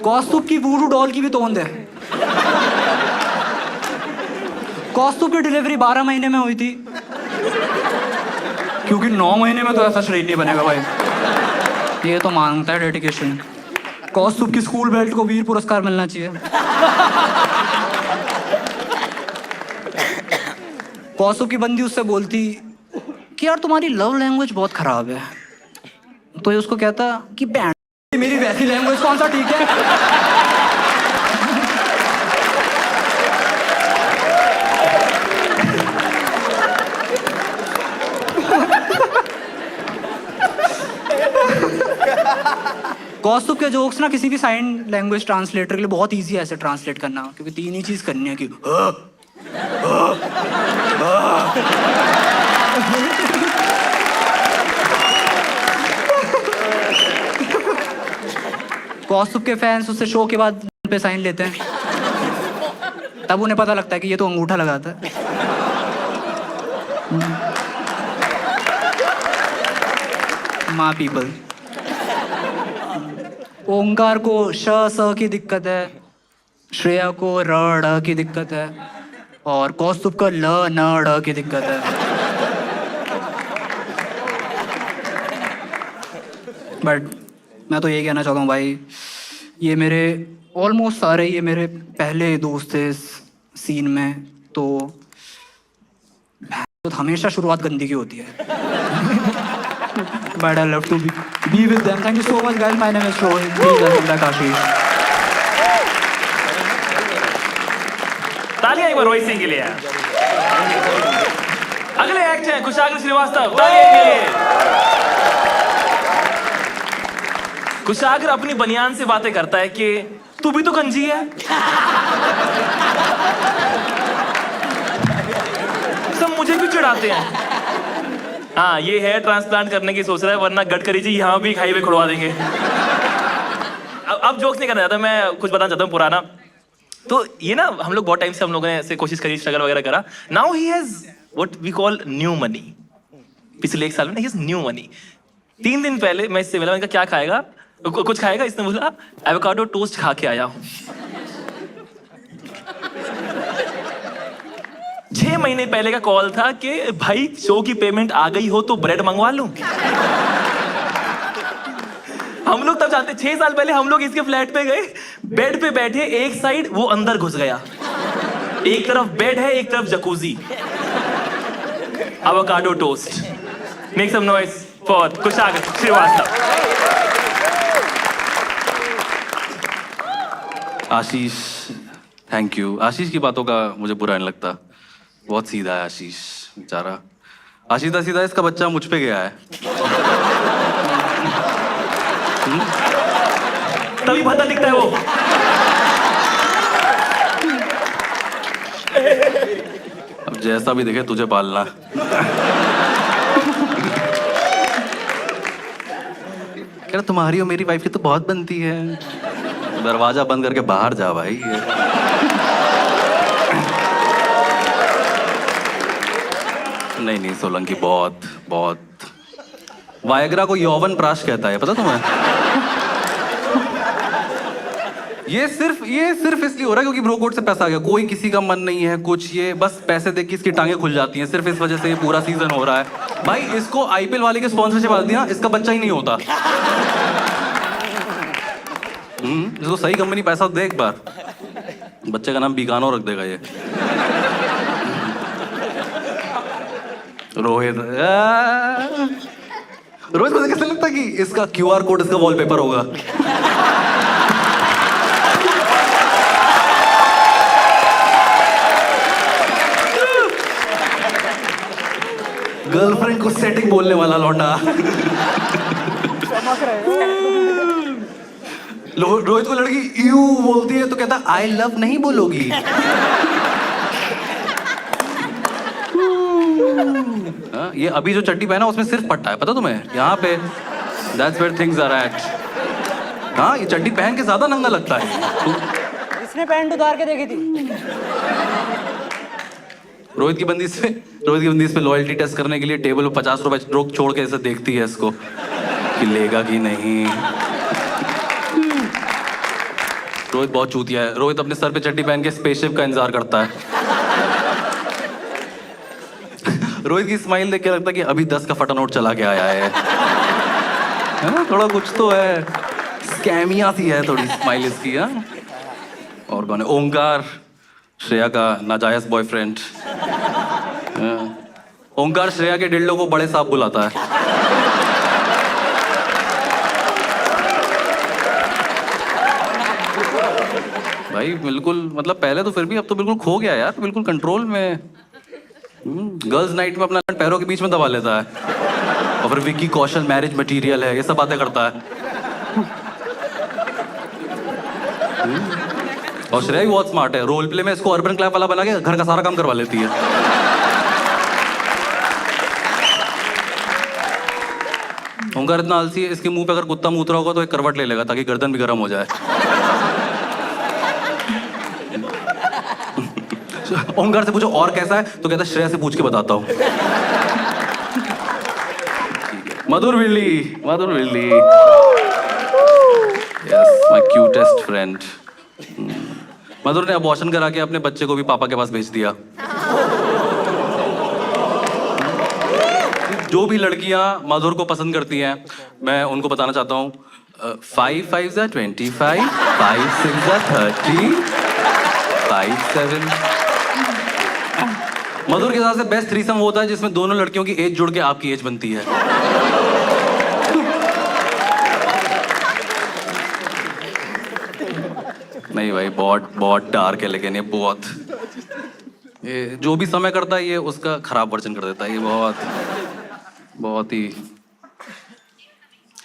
कौस्तुभ की वूडू डॉल की भी तोंद है। कौस्तुभ की डिलीवरी 12 महीने में हुई थी क्योंकि 9 महीने में तो ऐसा शरीर नहीं बनेगा भाई। ये तो मांगता है डेडिकेशन। कौस्तुभ की स्कूल बेल्ट को वीर पुरस्कार मिलना चाहिए। कौस्तुभ की बंदी उससे बोलती कि यार तुम्हारी लव लैंग्वेज बहुत खराब है, तो ये उसको कहता कि बैंड मेरी वैसी लैंग्वेज कौन सा ठीक है। कौस्तुभ के जोक्स ना किसी भी साइन लैंग्वेज ट्रांसलेटर के लिए बहुत इजी है ऐसे ट्रांसलेट करना, क्योंकि 3 ही चीज करनी है कि कौस्तुभ के फैंस उससे शो के बाद पे साइन लेते हैं, तब उन्हें पता लगता है कि ये तो अंगूठा लगाता है। माँ पीपल। ओंकार को श स की दिक्कत है, श्रेया को र ड़ की दिक्कत है, और कौस्तुभ को ल न ड़ की दिक्कत है। बट मैं तो यही कहना चाहता हूँ भाई, ये मेरे ऑलमोस्ट सारे ये मेरे पहले दोस्त थे इस सीन में, तो हमेशा शुरुआत गंदी की होती है। But I love to be with them. Thank you so much guys, my name is Rohit, please welcome back Ashish. तालियां एक बार रोहित सिंह के लिए। अगले एक्ट हैं कुशाग्र श्रीवास्तव, तालियां के लिए। कुशाग्र अपनी बनियान से बातें करता है कि तू भी तो गंजी है। सब मुझे क्यों चिढ़ाते हैं? हाँ, ये हेयर ट्रांसप्लांट करने की सोच रहा है, वरना गडकरी जी यहाँ भी खाई पे खुड़वा देंगे। अब जोक्स नहीं करना चाहता, मैं कुछ बताना चाहता हूँ पुराना। तो ये ना हम लोग बहुत टाइम से हम लोगों ने ऐसे कोशिश करी, स्ट्रगल वगैरह करा। Now he has what we call new money. पिछले 1 साल में ही हैज न्यू मनी। 3 दिन पहले मैं इससे मिला, मैंने कहा क्या खाएगा, कुछ खाएगा? इसने बोला एवोकाडो टोस्ट खा के आया हूं। 6 महीने पहले का कॉल था कि भाई शो की पेमेंट आ गई हो तो ब्रेड मंगवा लूं। हम लोग तब जानते, 6 साल पहले हम लोग इसके फ्लैट पे गए, बेड पे बैठे, एक साइड वो अंदर घुस गया, एक तरफ बेड है, एक तरफ jacuzzi. Avocado toast. Make some noise for Kushagra Shrivastava. Ashish, thank you. Ashish की बातों का मुझे बुरा नहीं लगता, बहुत सीधा है आशीष बेचारा। आशीष सीधा, इसका बच्चा मुझ पे गया है। तभी भद्दा दिखता है वो। अब जैसा भी दिखे तुझे पालना। कह रहा तुम्हारी और मेरी वाइफ की तो बहुत बनती है। दरवाजा बंद करके बाहर जा भाई। नहीं सोलंकी, बहुत बहुत। वायग्रा को यौवन प्राश कहता है, पता तुम्हें? ये सिर्फ इसलिए हो रहा है क्योंकि ब्रो कोड से पैसा आ गया। कोई किसी का मन नहीं है कुछ, ये बस पैसे देख के इसकी टांगें खुल जाती हैं। सिर्फ इस वजह से ये पूरा सीजन हो रहा है भाई। इसको आईपीएल वाले के स्पॉन्सरशिप आ दिया, इसका बच्चा ही नहीं होता। इसको सही कंपनी पैसा दे एक बार, बच्चे का नाम बीकानो रख देगा ये। रोहित मुझे कैसे लगता है कि इसका क्यूआर कोड इसका वॉलपेपर होगा। गर्लफ्रेंड को सेटिंग बोलने वाला लौंडा। रोहित को लड़की यू बोलती है तो कहता आई लव नहीं बोलोगी। ये अभी जो चड्डी पहना उसमें सिर्फ पट्टा है, पता तुम्हें? यहाँ पे That's where things are at। हाँ, ये चड्डी पहन के ज्यादा नंगा लगता है। इसने पैंट उतार के देखी थी। रोहित की बंदी इस पे लॉयल्टी टेस्ट करने के लिए टेबल पर 50 रुपए रोक छोड़ के ऐसे देखती है इसको कि लेगा कि नहीं। रोहित बहुत चूतिया है। रोहित अपने सर पे चड्डी पहन के स्पेसशिप का इंतजार करता है। रोहित की स्माइल देख के लगता है कि अभी 10 का फटा नोट चला के आया है ना? थोड़ा कुछ तो है, स्कैमिया सी है थोड़ी स्माइल इसकी। हाँ, और कौन है? ओंकार, श्रेया का नाजायज बॉयफ्रेंड। ओंकार श्रेया के डिल्डो को बड़े साहब बुलाता है। भाई बिल्कुल, मतलब पहले तो फिर भी, अब तो बिल्कुल खो गया यार, बिल्कुल कंट्रोल में। गर्ल्स नाइट में अपना पैरों के बीच में दबा लेता है, और फिर विक्की कौशल मैरिज मटेरियल है, ये सब बातें करता है। और श्रेया भी बहुत स्मार्ट है, रोल प्ले में इसको अर्बन क्लैप वाला बना के घर का सारा काम करवा लेती है। ओंकार इतना आलसी है, इसके मुंह पे अगर कुत्ता मूत रहा होगा तो एक करवट ले लेगा ताकि गर्दन भी गर्म हो जाए। ओंकार से पूछो और कैसा है, तो कहता है श्रेया से पूछ के बताता हूँ। मधुर बिल्ली, मधुर बिल्ली, यस माय क्यूटेस्ट फ्रेंड। मधुर ने अबॉर्शन करा के अपने बच्चे को भी पापा के पास भेज दिया। जो भी लड़कियां मधुर को पसंद करती हैं, मैं उनको बताना चाहता हूँ 5 5 25, 5 6 30, 5 7। मधुर के हिसाब से बेस्ट थ्रीसम वो होता है जिसमें दोनों लड़कियों की एज जुड़ के आपकी एज बनती है। नहीं भाई, बहुत बहुत डार्क है, लेकिन ये जो भी समय करता है ये उसका खराब वर्जन कर देता है। ये बहुत ही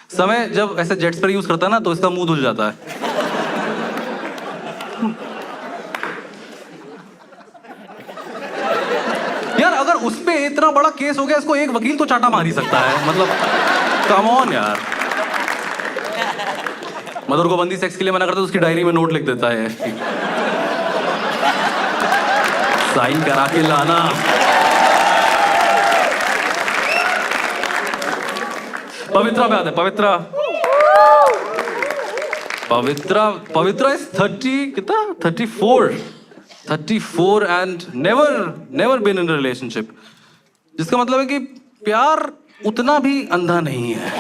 समय जब ऐसे जेट्स पर यूज करता है ना, तो इसका मुंह धुल जाता है। यार अगर उस पे इतना बड़ा केस हो गया, इसको एक वकील तो चाटा मार ही सकता है, मतलब कम ऑन यार। मधुर को बंदी सेक्स के लिए मना करता है, उसकी डायरी में नोट लिख देता है, साइन करा के लाना। पवित्रा पे आते हैं। पवित्रा इज 30 कितना 34 and never been in relationship, जिसका मतलब है कि प्यार उतना भी अंधा नहीं है।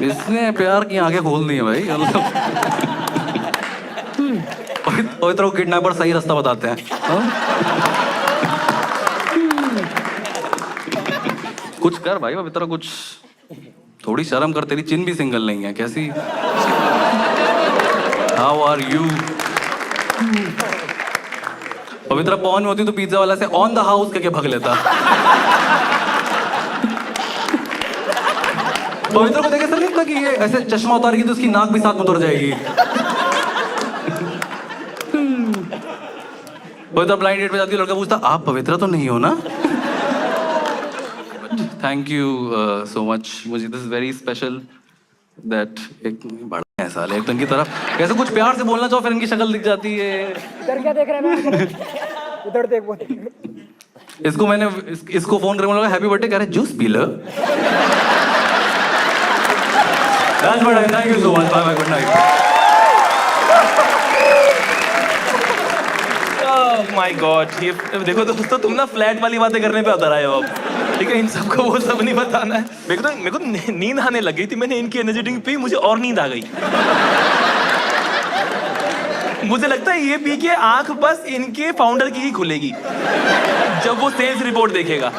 इसने प्यार की आंखें खोल दी है भाई। पवित्र को किडनैपर सही रास्ता बताते हैं। कुछ कर भाई पवित्र, कुछ थोड़ी शर्म कर, तेरी चिन भी सिंगल नहीं है कैसी। How are you? पवित्र पहुंच में होती तो पिज्जा वाला से ऑन द हाउस करके भाग लेता। पवित्र को देखे सर नहीं लगता कि ये ऐसे चश्मा उतारेगी तो उसकी नाक भी साथ में उतर जाएगी। पवित्र ब्लाइंड डेट पे जाती है, लड़का पूछता आप पवित्र तो नहीं हो ना? Thank you so much. मुझे दिस वेरी स्पेशल दैट एक बड़ा है साल एक दिन की तरफ कैसे कुछ प्यार से बोलना चाहो, फिर इनकी शक्ल दिख जाती है। इधर क्या देख रहे हैं? उधर देख। इसको मैंने इसको फोन करके बोला हैप्पी बर्थडे, कह रहे juice P low. That's what I thank you so much. Bye bye. Good night. Oh my God, ये देखो दोस्तों, तुम ना फ्लैट वाली बातें करने पे उतर आए हो अब, ठीक है? इन सबको वो सब नहीं बताना है। मेरे को नींद आने लग गई थी, मैंने इनकी एनर्जी ड्रिंक पी, मुझे और नींद आ गई। मुझे लगता है ये पी के आंख बस इनके फाउंडर की ही खुलेगी जब वो सेल्स रिपोर्ट देखेगा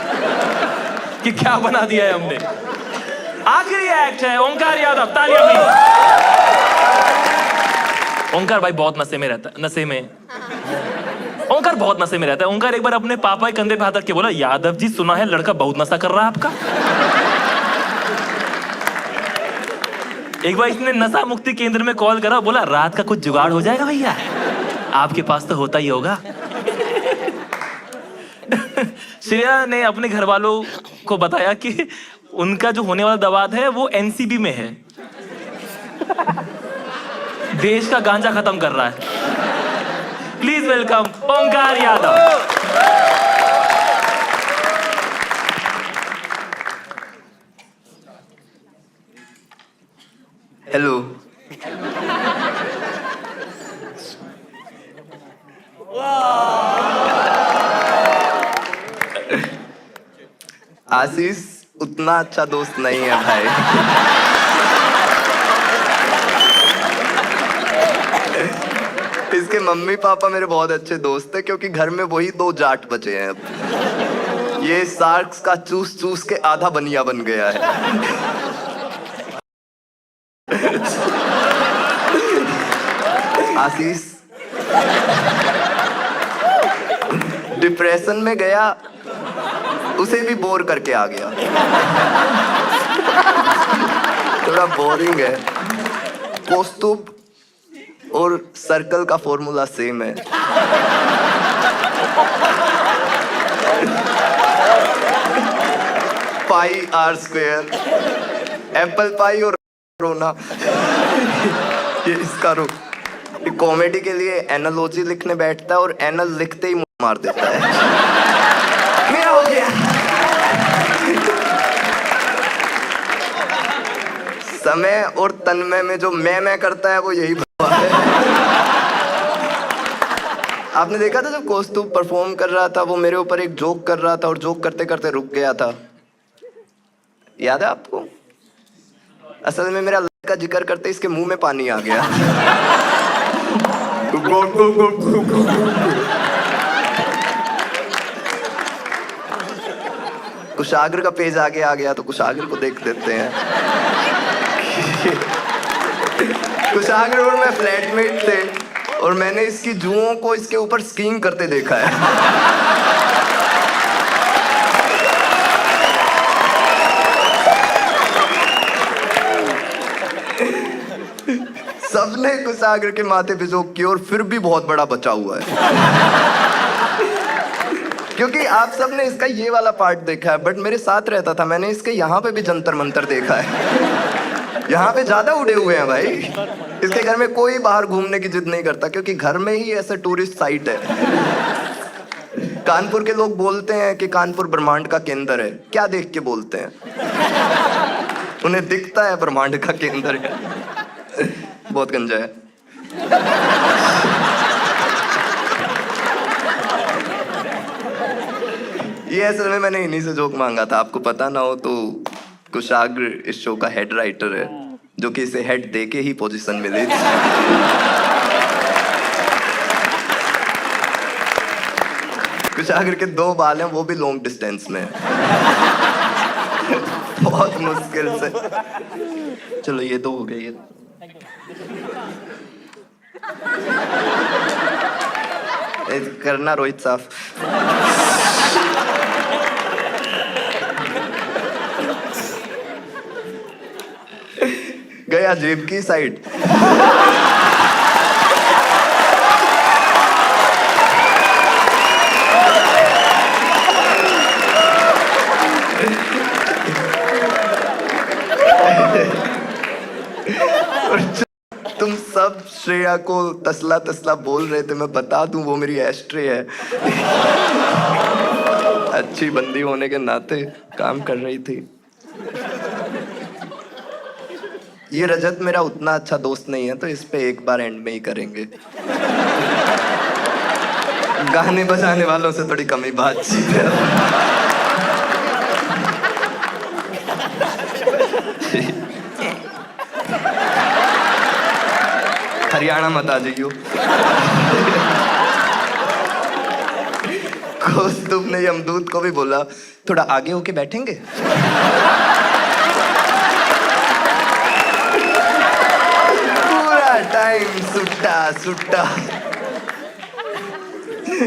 कि क्या बना दिया है हमने। आखिरी एक्ट है ओंकार यादव, तालियां प्लीज। ओंकार भाई बहुत नशे में रहता है, ओंकार बहुत नशे में रहता है। ओंकार एक बार अपने पापा के कंधे पे हाथ रख के बोला, यादव जी सुना है लड़का बहुत नशा कर रहा है आपका। एक बार इसने नशा मुक्ति केंद्र में कॉल करा, बोला रात का कुछ जुगाड़ हो जाएगा भैया, आपके पास तो होता ही होगा। श्रेया ने अपने घर वालों को बताया कि उनका जो होने वाला दवाद है वो एनसीबी में है, देश का गांजा खत्म कर रहा है। Please welcome Omkar Yadav. Hello. Ashish उतना अच्छा दोस्त नहीं है भाई। इसके मम्मी पापा मेरे बहुत अच्छे दोस्त हैं, क्योंकि घर में वही 2 जाट बचे हैं अब। ये शार्क्स का चूस चूस के आधा बनिया बन गया है। आशीष डिप्रेशन में गया, उसे भी बोर करके आ गया। थोड़ा बोरिंग है। कौस्तुभ और सर्कल का फॉर्मूला सेम है। पाई आर स्क्वायर, एप्पल पाई और रोना। ये इसका कॉमेडी के लिए एनालॉजी लिखने बैठता है और एनल लिखते ही मुंह मार देता है। मेरा हो गया। समय और तन्मय में जो मैं करता है वो यही भगवान है। आपने देखा था जब कौस्तुभ परफॉर्म कर रहा था, वो मेरे ऊपर एक जोक कर रहा था और जोक करते करते रुक गया था, याद है आपको? असल में मेरा का जिक्र करते इसके मुंह में पानी आ गया। कुशाग्र का पेज आगे आ गया तो कुशाग्र को देख देते हैं। कुशाग्र और मैं फ्लैटमेट थे और मैंने इसकी जुओं को इसके ऊपर स्कीइंग करते देखा है। सबने कुशाग्र के माथे पे जोक किया और फिर भी बहुत बड़ा बचा हुआ है। क्योंकि आप सबने इसका ये वाला पार्ट देखा है, बट मेरे साथ रहता था, मैंने इसके यहाँ पे भी जंतर मंतर देखा है। यहाँ पे ज्यादा उड़े हुए हैं भाई। इसके घर में कोई बाहर घूमने की जिद नहीं करता क्योंकि घर में ही ऐसा टूरिस्ट साइट है। कानपुर के लोग बोलते हैं कि कानपुर ब्रह्मांड का केंद्र है। क्या देख के बोलते हैं? उन्हें दिखता है ब्रह्मांड का केंद्र है। बहुत गंजा है। ये असल में मैंने इन्हीं से जोक मांगा था। आपको पता ना हो तो कुशाग्र इस शो का हेड राइटर है, जो कि इसे हेड दे के ही पोजीशन मिली। कुशाग्र के 2 बाल हैं, वो भी लॉन्ग डिस्टेंस में है। बहुत मुश्किल से। चलो ये 2 हो गए। ये करना रोहित साफ। गया जेब की साइड। तुम सब श्रेया को तसला तसला बोल रहे थे, मैं बता दूं वो मेरी एस्ट्रे है। अच्छी बंदी होने के नाते काम कर रही थी। ये रजत मेरा उतना अच्छा दोस्त नहीं है तो इस पे एक बार एंड में ही करेंगे। गाने बजाने वालों से थोड़ी कमी बातचीत है। हरियाणा मत आ जाइयो। कौस्तुभ ने यमदूत को भी बोला थोड़ा आगे होके बैठेंगे। पूरा टाइम सुट्टा सुट्टा।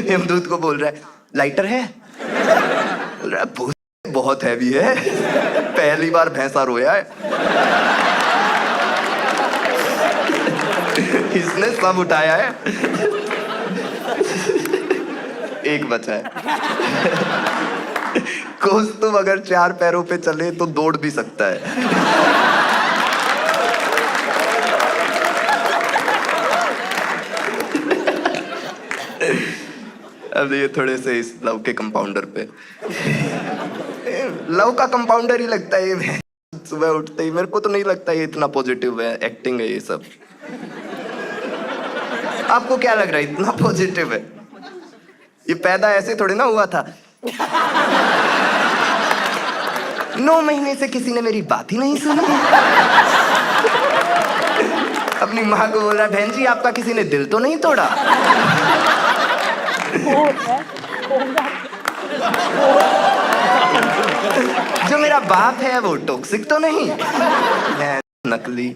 यमदूत को बोल रहा है लाइटर है? बोल रहा है बहुत हैवी है, पहली बार भैंसा रोया है। इसने सब उठाया है, एक बचा है। कौस्तुभ अगर 4 पैरों पे चले तो दौड़ भी सकता है। अब ये थोड़े से इस लव के कंपाउंडर पे। लव का कंपाउंडर ही लगता है ये। सुबह उठते ही मेरे को तो नहीं लगता ये इतना पॉजिटिव है, एक्टिंग है ये सब। आपको क्या लग रहा है इतना पॉजिटिव है? ये पैदा ऐसे थोड़ी ना हुआ था। 9 महीने से किसी ने मेरी बात ही नहीं सुनी। अपनी माँ को बोल रहा है बहन जी आपका किसी ने दिल तो नहीं तोड़ा? जो मेरा बाप है वो टॉक्सिक तो नहीं? मैं नकली।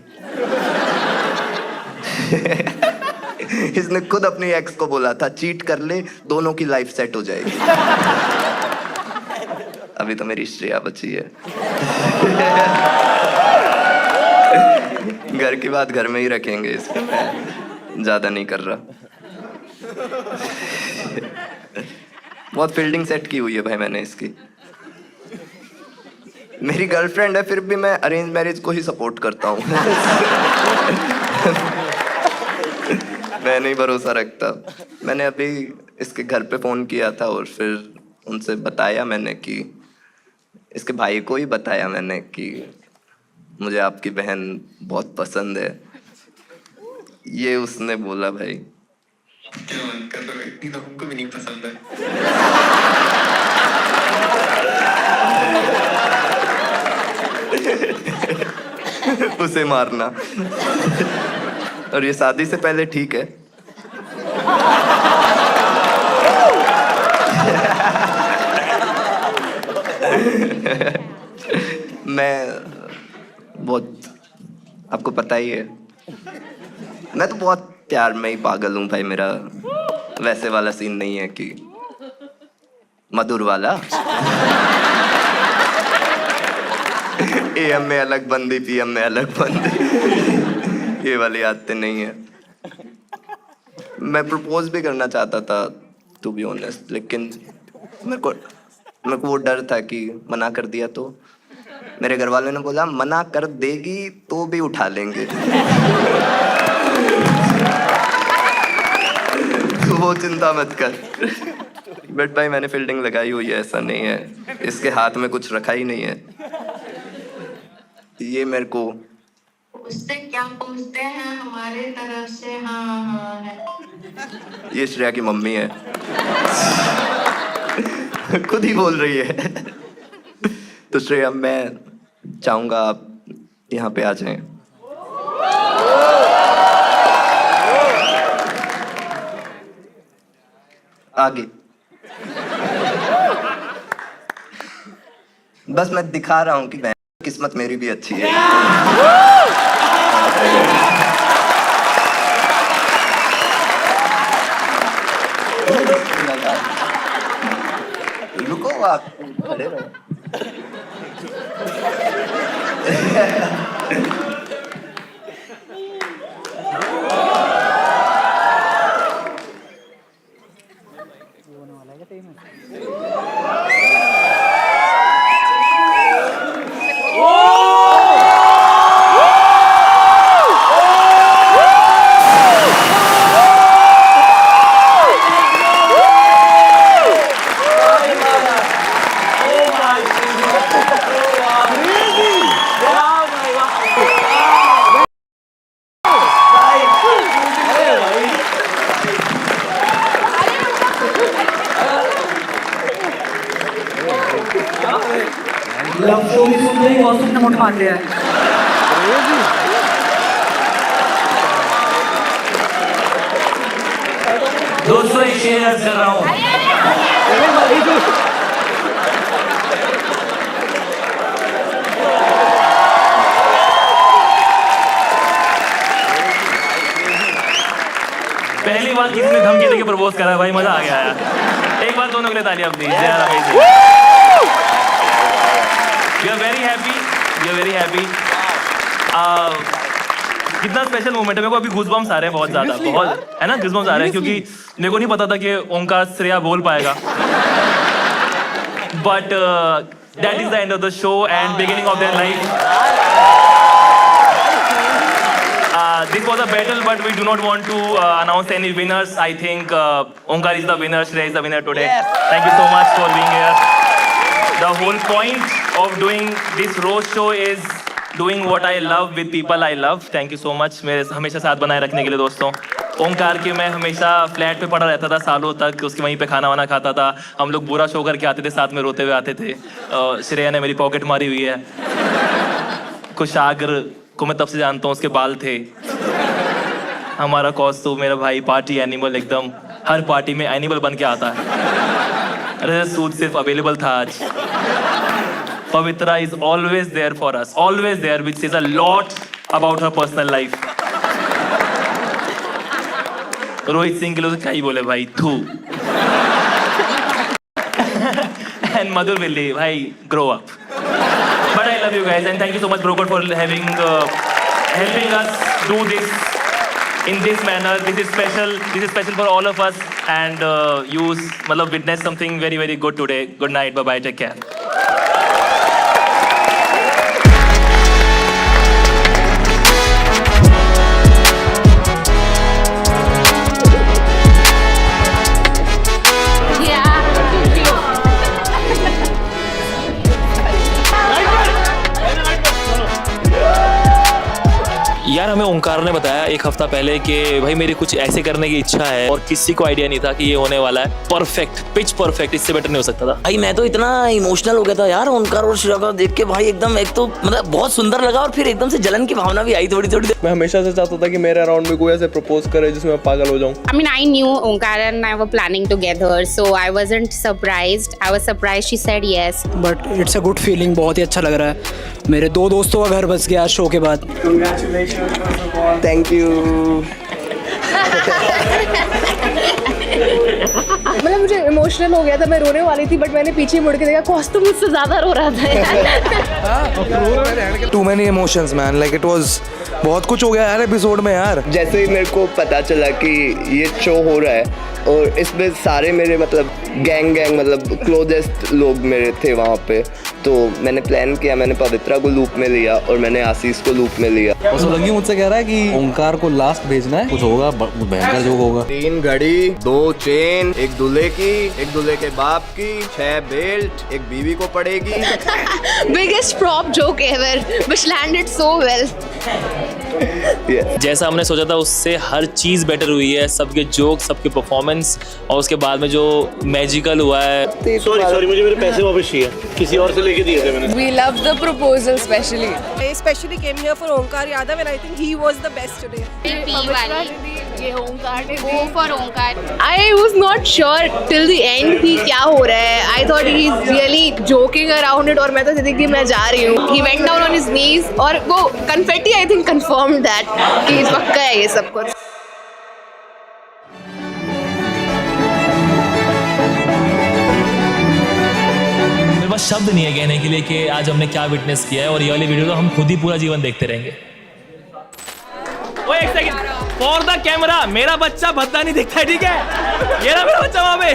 इसने खुद अपनी एक्स को बोला था चीट कर ले, दोनों की लाइफ सेट हो जाएगी। अभी तो मेरी श्रेया बची है। घर की बात घर में ही रखेंगे, इसको मैं ज्यादा नहीं कर रहा। बहुत फील्डिंग सेट की हुई है भाई मैंने इसकी। मेरी गर्लफ्रेंड है फिर भी मैं अरेंज मैरिज को ही सपोर्ट करता हूँ। मैं नहीं भरोसा रखता। मैंने अभी इसके घर पे फ़ोन किया था और फिर उनसे बताया मैंने कि इसके भाई को ही बताया मैंने कि मुझे आपकी बहन बहुत पसंद है। ये उसने बोला भाई हमको भी नहीं पसंद है। उसे मारना। और ये शादी से पहले ठीक है। मैं बहुत, आपको पता ही है, मैं तो बहुत प्यार में ही पागल हूँ भाई। मेरा वैसे वाला सीन नहीं है कि मधुर वाला। एएम में अलग बंदी, पीएम में अलग बंदी, ये वाली आदतें नहीं है। मैं प्रपोज भी करना चाहता था टू बी ऑनेस्ट, लेकिन मेरे को वो डर था कि मना कर दिया तो मेरे घर वालों ने बोला मना कर देगी तो भी उठा लेंगे। तो वो चिंता मत कर। बट भाई मैंने फील्डिंग लगाई हुई है, ऐसा नहीं है इसके हाथ में कुछ रखा ही नहीं है। ये मेरे को उससे क्या पूछते हैं हमारे तरफ से हाँ हाँ है। ये श्रेया की मम्मी है। खुद ही बोल रही है। तो श्रेया मैं चाहूंगा आप यहाँ पे आ जाएं। आगे बस मैं दिखा रहा हूँ कि किस्मत मेरी भी अच्छी है। रुको आप खड़े रहो। लव स्टोरी सुन रही कौस्तुभ ने मुठ मान लिया है। दोस्तों एक शेर अर्ज कर रहा हूँ। पहली बार किसी ने धमकी देके प्रपोज करा भाई, मजा आ गया यार। एक बार दोनों के लिए तालियां please. We are very happy. We are very happy. कितना स्पेशल मोमेंट है। मेरे को अभी गूज़बम्स आ रहे हैं बहुत ज़्यादा, बहुत है ना, गूज़बम्स आ रहे हैं क्योंकि मेरे को नहीं पता था कि ओंकार श्रेया बोल पाएगा। But that is the end of the show and beginning of their life. This was a battle, but we do not want to announce any winners. I think Onkar is the winner, Shreya is the winner today. Thank you so much for being here. The whole point of doing this roast show is doing what I love with people I love. Thank you so much मेरे हमेशा साथ बनाए रखने के लिए दोस्तों। ओंकार के मैं हमेशा फ्लैट पे पड़ा रहता था सालों तक, उसके वहीं पे खाना वाना खाता था। हम लोग बुरा शो करके आते थे, साथ में रोते हुए आते थे। श्रेया ने मेरी पॉकेट मारी हुई है। कुशाग्र को मैं तब से जानता हूँ, उसके बाल थे। हमारा कॉस्ट्यूम, मेरा भाई पार्टी एनिमल, एकदम हर पार्टी में एनिमल बन के आता है। अरे सूट सिर्फ अवेलेबल था आज। पवित्रा is always there for us, always there, which says a lot about her personal life. Rohit Singh के लोग क्या ही बोले भाई, थू। And Madhur Villi, भाई grow up. But I love you guys and thank you so much Brocode for having helping us do this in this manner. This is special for all of us and you मतलब witness something very very good today. Good night, bye bye, take care. हमें ओंकार ने बताया एक हफ्ता पहले कि भाई मेरी कुछ ऐसे करने की इच्छा है और किसी को आइडिया नहीं था कि ये होने वाला है परफेक्ट, पिच परफेक्ट, इससे बेटर नहीं हो सकता था। भाई मैं तो इतना इमोशनल हो गया था यार ओंकार और श्रेया को देख के भाई, एकदम एक तो मतलब बहुत सुंदर लगा और फिर एकदम से जलन की भावना भी आई थोड़ी थोड़ी। मैं हमेशा से चाहता था कि मेरे अराउंड में कोई ऐसे प्रपोज करे जिसमें मैं पागल हो जाऊं। I mean, I knew Omkar and I were planning together, so I wasn't surprised. I was surprised she said yes. But it's a good feeling, बहुत ही अच्छा लग रहा है। मेरे 2 दोस्तों का घर बस गया शो के बाद। Thank you. मतलब मुझे इमोशनल हो गया था, मैं रोने वाली थी बट मैंने पीछे मुड़ के देखा कौस तो मुझसे ज्यादा रो रहा था यार। Too many emotions man, like it was बहुत कुछ हो गया यार एपिसोड में यार। जैसे ही मेरे को पता चला कि ये शो हो रहा है और इसमें सारे मेरे मतलब गैंग मतलब क्लोजेस्ट लोग मेरे थे वहाँ पे, तो मैंने प्लान किया, मैंने पवित्रा को लूप में लिया और मैंने आशीष को लूप में लिया। और सोलंकी मुझसे कह रहा है कि ओंकार को लास्ट भेजना है, कुछ होगा भयंकर जोक होगा। 3 घड़ी, 2 चेन, एक दूल्हे की, एक दूल्हे के बाप की, 6 बेल्ट, एक बीवी को पड़ेगी। Biggest prop joke ever which landed so well. जैसा हमने सोचा था उससे हर चीज बेटर हुई है, सबके जोक, सबके परफॉर्मेंस और उसके बाद में जो मैजिकल हुआ है। सॉरी मुझे मेरे पैसे वापस चाहिए, किसी और से लेके दिए थे मैंने। We love the proposal especially. I especially came here for Omkar Yadav and I think he was the best today. ये ओंकार ने Go for Omkar. I was not sure till the end कि क्या हो रहा है. I thought he is really joking around it और मैं तो थी कि मैं जा रही हूँ. He went down on his knees और वो confetti I think confirmed that कि पक्का है ये सब कुछ. मेरे पास शब्द नहीं है कहने के लिए कि आज हमने क्या विटनेस किया है और ये वाली वीडियो तो हम खुद ही पूरा जीवन देखते रहेंगे। ओए एक सेकंड, फॉर द कैमरा मेरा बच्चा भद्दा नहीं दिखता है, ठीक है? ये रहा मेरा बच्चा वहां पे।